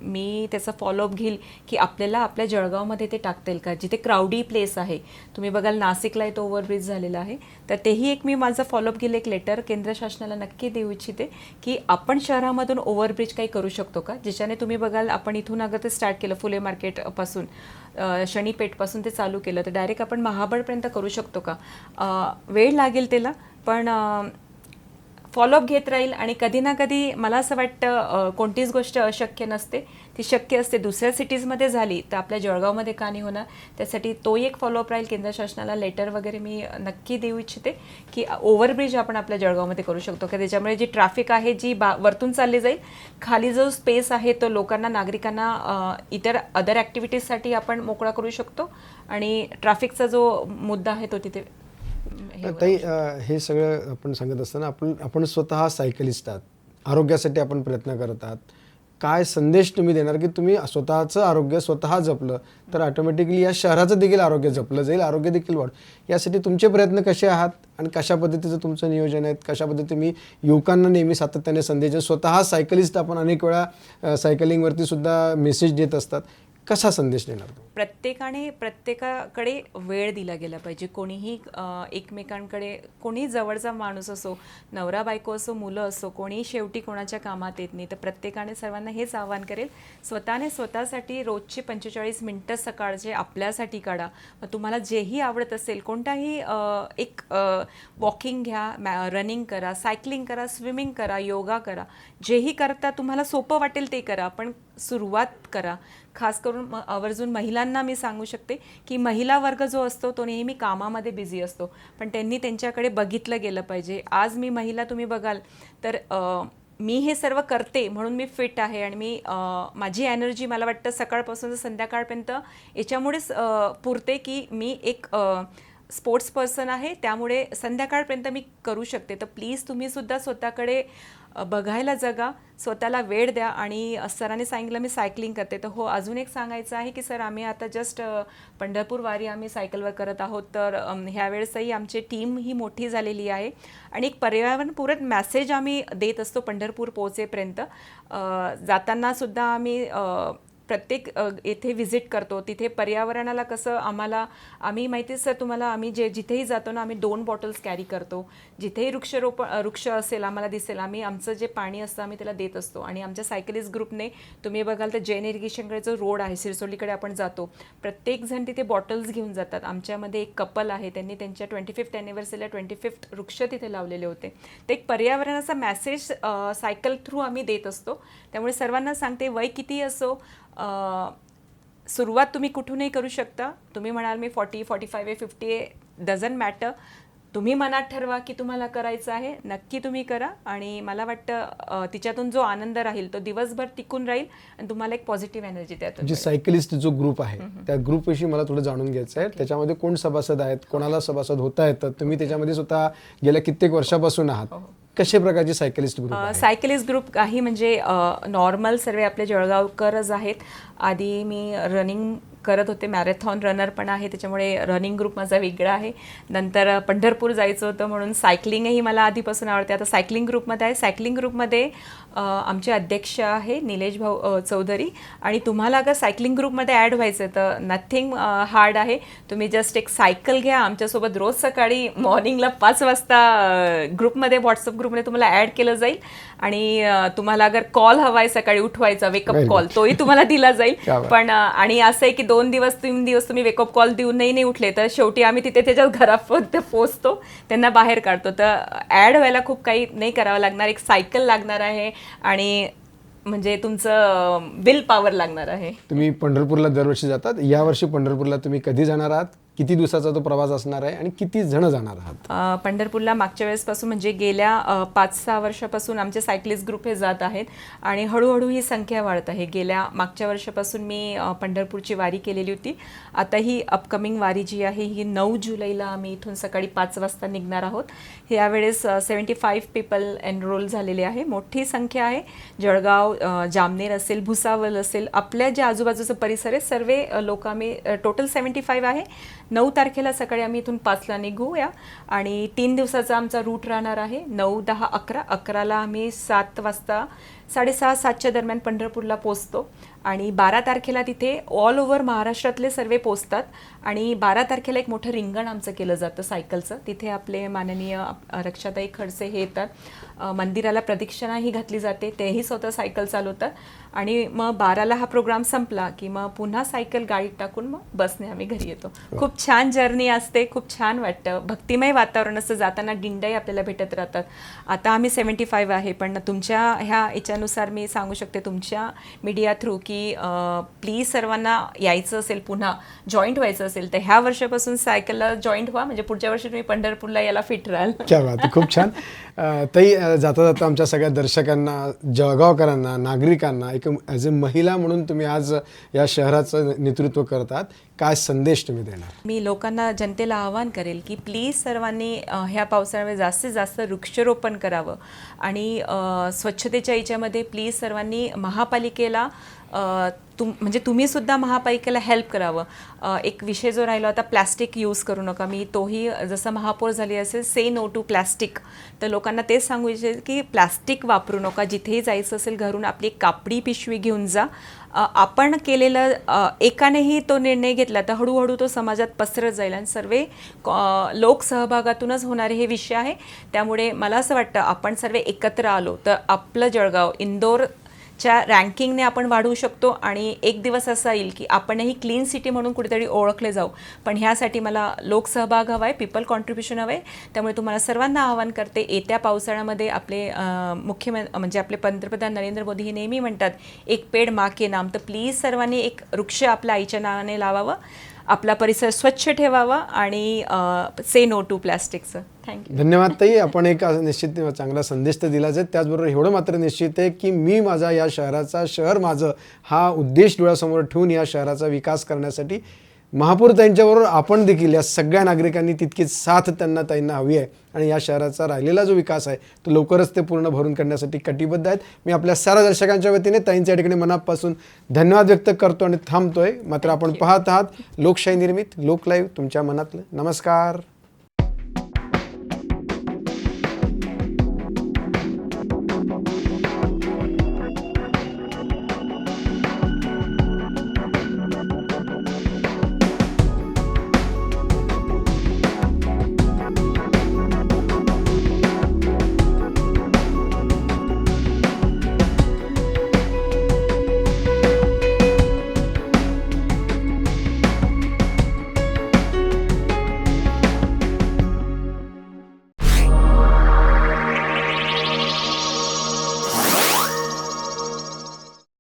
मी त्याचा फॉलोअप घेईल की आपल्याला आपल्या जळगावमध्ये ते टाकता येईल का, जिथे क्राऊडी प्लेस आहे. तुम्ही बघाल नाशिकला तो ओव्हरब्रिज झालेला आहे, तर तेही एक मी माझं फॉलोअप घेईल. एक लेटर केंद्र शासनाला नक्की देऊ इच्छिते की आपण शहरामधून ओव्हरब्रिज काही करू शकतो का, ज्याच्याने तुम्ही बघाल आपण इथून अगर ते स्टार्ट केलं फुले मार्केटपासून, शनीपेठपासून ते चालू केलं तर डायरेक्ट आपण महाबळपर्यंत करू शकतो का. वेळ लागेल त्याला, पण फॉलोअप घेत राहील. आणि कधी ना कधी मला असं वाटतं कोणतीच गोष्ट अशक्य नसते, ती शक्य असते. दुसऱ्या सिटीजमध्ये झाली तर आपल्या जळगावमध्ये का नाही होणार, त्यासाठी तोही एक फॉलोअप राहील. केंद्र शासनाला लेटर वगैरे मी नक्की देऊ इच्छिते की ओव्हरब्रिज आपण आपल्या जळगावमध्ये करू शकतो का, त्याच्यामुळे जी ट्रॅफिक आहे जी वरतून चालली जाईल, खाली जो स्पेस आहे तो लोकांना, नागरिकांना इतर अदर ॲक्टिव्हिटीजसाठी आपण मोकळा करू शकतो आणि ट्रॅफिकचा जो मुद्दा आहे तो तिथे. ताई, हे सगळं आपण सांगत असताना आपण स्वतः सायकलिस्ट आहात, आरोग्यासाठी आपण प्रयत्न करत आहात. काय संदेश तुम्ही देणार की तुम्ही स्वतःचं आरोग्य स्वतः जपलं तर ऑटोमॅटिकली या शहराचं देखील आरोग्य जपलं जाईल, आरोग्य देखील वाढ. यासाठी तुमचे प्रयत्न कसे आहात आणि कशा पद्धतीचं तुमचं नियोजन आहे, कशा पद्धतीने मी युवकांना नेहमी सातत्याने संदेश देतो. स्वतः सायकलिस्ट, आपण अनेक वेळा सायकलिंगवरती सुद्धा मेसेज देत असतात, कसा संदेश देणार? प्रत्येकाकडे वेळ दिला गेला पाहिजे. कोणीही एकमेकांकडे, कोणी जवळचा माणूस असो, नवरा बायको असो, मुलं असो, कोणी शेवटी कोणाच्या कामात येत नाही. तर प्रत्येकाने सर्वांना हेच आवाहन करेल, स्वतःसाठी रोजची 45 मिनटं सकाळचे आपल्यासाठी काढा. मग तुम्हाला जेही आवडत असेल, कोणताही एक वॉकिंग घ्या, रनिंग करा, सायकलिंग करा, स्विमिंग करा, योगा करा, जेही करता तुम्हाला सोपं वाटेल ते करा, पण सुरुवात करा. खास करून आवर्जून महिलांना मी सांगू शकते की महिला वर्ग जो असतो तो नेहमी कामामध्ये बिझी असतो, पण त्यांनी त्यांच्याकडे बघितलं गेलं पाहिजे. आज मी महिला, तुम्ही बघाल तर मी हे सर्व करते म्हणून मी फिट आहे आणि मी माझी एनर्जी मला वाटतं सकाळपासून संध्याकाळपर्यंत याच्यामुळेच पुरते की मी एक स्पोर्ट्स पर्सन आहे, त्यामुळे संध्याकाळपर्यंत मी करू शकते. तर प्लीज तुम्ही सुद्धा स्वतःकडे बघायला जगा, स्वतःला वेळ द्या. आणि सरांनी सांगितलं मी सायकलिंग करते, तर हो, अजून एक सांगायचं आहे की सर आम्ही आता जस्ट पंढरपूर वारी आम्ही सायकलवर करत आहोत, तर ह्यावेळेसही आमची टीम ही मोठी झालेली आहे आणि एक पर्यावरणपूरक मॅसेज आम्ही देत असतो पंढरपूर पोहोचेपर्यंत. जातानासुद्धा आम्ही प्रत्येक येथे व्हिजिट करतो, तिथे पर्यावरणाला कसं आम्ही माहिती सर तुम्हाला, आम्ही जिथेही जातो ना, आम्ही 2 बॉटल्स कॅरी करतो. जिथेही वृक्ष असेल आम्हाला दिसेल, आम्ही आमचं जे पाणी असतं आम्ही त्याला देत असतो. आणि आमच्या सायकलिस्ट ग्रुपने, तुम्ही बघाल तर जैन इरिगेशनकडे जो रोड आहे, सिरसोलीकडे आपण जातो, प्रत्येकजण तिथे बॉटल्स घेऊन जातात. आमच्यामध्ये एक कपल आहे, त्यांनी त्यांच्या 25th ॲनिव्हर्सरीला 25 वृक्ष तिथे लावलेले होते. ते एक पर्यावरणाचा मॅसेज सायकल थ्रू आम्ही देत असतो. त्यामुळे सर्वांना सांगते, वय किती असो, सुरुवात तुम्ही कुठूनही करू शकता. तुम्ही म्हणाल मी 40, 45 आहे, 50 आहे, डझंट मॅटर. तुम्ही मनात ठरवा की तुम्हाला करायचं आहे, नक्की तुम्ही करा. आणि मला वाटतं तिच्यातून जो आनंद राहील तो दिवसभर टिकून राहील आणि तुम्हाला एक पॉझिटिव्ह एनर्जी त्यातून. जे सायकलिस्ट जो ग्रुप आहे त्या ग्रुपविषयी मला थोडं जाणून घ्यायचं आहे. त्याच्यामध्ये कोण सभासद आहेत, कोणाला सभासद होता येतं, तुम्ही त्याच्यामध्ये स्वतः गेल्या कित्येक वर्षापासून आहात, कशा प्रकारची सायकलिस्ट ग्रुप आहे? सायकलिस्ट ग्रुप काही म्हणजे नॉर्मल सर्व आपले जळगावकरच आहेत. आधी मी रनिंग करत होते, मॅरेथॉन रनर पण आहे, त्याच्यामुळे रनिंग ग्रुप माझा वेगळा आहे. नंतर पंढरपूर जायचं होतं म्हणून सायकलिंगही मला आधीपासून आवडते. आता सायकलिंग ग्रुपमध्ये आहे. सायकलिंग ग्रुपमध्ये आमचे अध्यक्ष आहे निलेश भाऊ चौधरी. आणि तुम्हाला अगर सायकलिंग ग्रुपमध्ये ॲड व्हायचं तर नथिंग हार्ड आहे. तुम्ही जस्ट एक सायकल घ्या, आमच्यासोबत रोज सकाळी मॉर्निंगला 5 वाजता ग्रुपमध्ये, व्हॉट्सअप ग्रुपमध्ये तुम्हाला ॲड केलं जाईल. आणि तुम्हाला अगर कॉल हवा आहे सकाळी उठवायचा, वेकअप कॉल, तोही तुम्हाला दिला जाईल. पण आणि असं आहे की 2 दिवस 3 दिवस तुम्ही वेकअप कॉल देऊनही नाही उठले तर शेवटी आम्ही तिथे त्याच्या घरापर्यंत पोहोचतो, त्यांना बाहेर काढतो. तर ॲड व्हायला खूप काही नाही करावं लागणार. एक सायकल लागणार आहे आणि म्हणजे तुमचं विल पॉवर लागणार आहे. तुम्ही पंढरपूरला दरवर्षी जातात. यावर्षी पंढरपूरला तुम्ही कधी जाणार आहात? किती दिवसाचा तो प्रवास असणार आहे आणि किती जण जाणार आहात? पंढरपूरला मागच्या वेळेसपासून म्हणजे गेल्या 5-6 वर्षापासून आमचे सायकलिस्ट ग्रुप हे जात आहेत आणि हळूहळू ही संख्या वाढत आहे. मागच्या वर्षापासून मी पंढरपूरची वारी केलेली होती. आता ही अपकमिंग वारी जी आहे ही 9 जुलैला आम्ही इथून सकाळी 5 वाजता निघणार आहोत. यावेळेस 75 पीपल एनरोल झालेले आहे. मोठी संख्या आहे. जळगाव, जामनेर असेल, भुसावळ असेल, आपल्या जे आजूबाजूचा परिसर आहे सर्व लोक आम्ही टोटल 75 आहे. 9 तारखेला सकाळी आम्ही इथून 5ला निघूया आणि 3 दिवसाचा आमचा रूट राहणार आहे. 9, 10, 11. 11ला आम्ही 7 वाजता 6:30-7च्या दरम्यान पंढरपूरला पोचतो आणि 12 तारखेला तिथे ऑल ओव्हर महाराष्ट्रातले सर्व पोचतात. आणि 12 तारखेला एक मोठं रिंगण आमचं केलं जातं सायकलचं. तिथे आपले माननीय रक्षाताई खडसे हे येतात. मंदिराला प्रदक्षिणाही घातली जाते, तेही स्वतः सायकल चालवतात. आणि मग 12ला हा प्रोग्राम संपला की मग पुन्हा सायकल गाडीत टाकून मग बसने आम्ही घरी येतो. खूप छान जर्नी असते, खूप छान वाटतं. भक्तिमय वातावरण असतं. जाताना दिंड्याही आपल्याला भेटत राहतात. आता आम्ही 75 आहे, पण तुमच्या ह्या याच्यानुसार मी सांगू शकते तुमच्या मीडिया थ्रू की प्लीज सर्वांना यायचं असेल, पुन्हा जॉईंट व्हायचं असेल तर ह्या वर्षापासून सायकलला जॉईंट व्हा, म्हणजे पुढच्या वर्षी तुम्ही पंढरपूरला यायला फिट राहाल. क्या बात आहे, खूप छान. ताई, जाता जाता आमच्या सगळ्या दर्शकांना, जळगावकरांना, नागरिकांना एक ॲज अ महिला म्हणून तुम्ही आज या शहराचं नेतृत्व करतात, काय संदेश तुम्ही देणार? मी लोकांना, जनतेला आवाहन करेल की प्लीज सर्वांनी ह्या पावसाळ्यामध्ये जास्तीत जास्त वृक्षारोपण करावं आणि स्वच्छतेच्या याच्यामध्ये प्लीज सर्वांनी महापालिकेला म्हणजे तुम्ही सुद्धा महापालिकेला हेल्प करावं. एक विषय जो राहिला होता, प्लॅस्टिक यूज करू नका. मी तोही जसं महापौर झाली असेल, से नो टू प्लॅस्टिक, तर लोकांना तेच सांगू इच्छिते की प्लॅस्टिक वापरू नका. जिथेही जायचं असेल घरून आपली कापडी पिशवी घेऊन जा. आपण केलेलं एकानेही तो निर्णय घेतला तर हळूहळू तो समाजात पसरत जाईल आणि सर्व लोकसहभागातूनच होणारे हे विषय आहे. त्यामुळे मला असं वाटतं आपण सर्व एकत्र आलो तर आपलं जळगाव इंदोरच्या रँकिंगने आपण वाढवू शकतो आणि एक दिवस असा येईल की आपणही क्लीन सिटी म्हणून कुठेतरी ओळखले जाऊ. पण ह्यासाठी मला लोकसहभाग हवा आहे, पीपल कॉन्ट्रीब्युशन हवं आहे. त्यामुळे तुम्हाला सर्वांना आवाहन करते, येत्या पावसाळ्यामध्ये आपले म्हणजे आपले पंतप्रधान नरेंद्र मोदी हे नेहमी म्हणतात एक पेड माँ के नाम, तर प्लीज सर्वांनी एक वृक्ष आपल्या आईच्या नावाने लावावं, आपला परिसर स्वच्छ ठेवावा आणि से नो टू प्लॅस्टिकचं. थँक्यू. धन्यवाद ताई. आपण एक निश्चित चांगला संदेश तर दिलाच आहे. त्याचबरोबर एवढं मात्र निश्चित आहे की मी माझा या शहराचा, शहर माझं, हा उद्देश डोळ्यासमोर ठेवून या शहराचा विकास करण्यासाठी महापौर ताईंच्याबरोबर आपण देखील या सगळ्या नागरिकांनी तितकीच साथ ताईंना हवी आहे आणि या शहराचा राहिलेला जो विकास आहे तो लवकरच ते पूर्ण भरून करण्यासाठी कटिबद्ध आहेत. मी आपल्या सर्व दर्शकांच्या वतीने ताईंच्या ठिकाणी मनापासून धन्यवाद व्यक्त करतो आणि थांबतोय. मात्र आपण पाहत आहात लोकशाही निर्मित, लोक लाईव्ह, तुमच्या मनातलं. नमस्कार.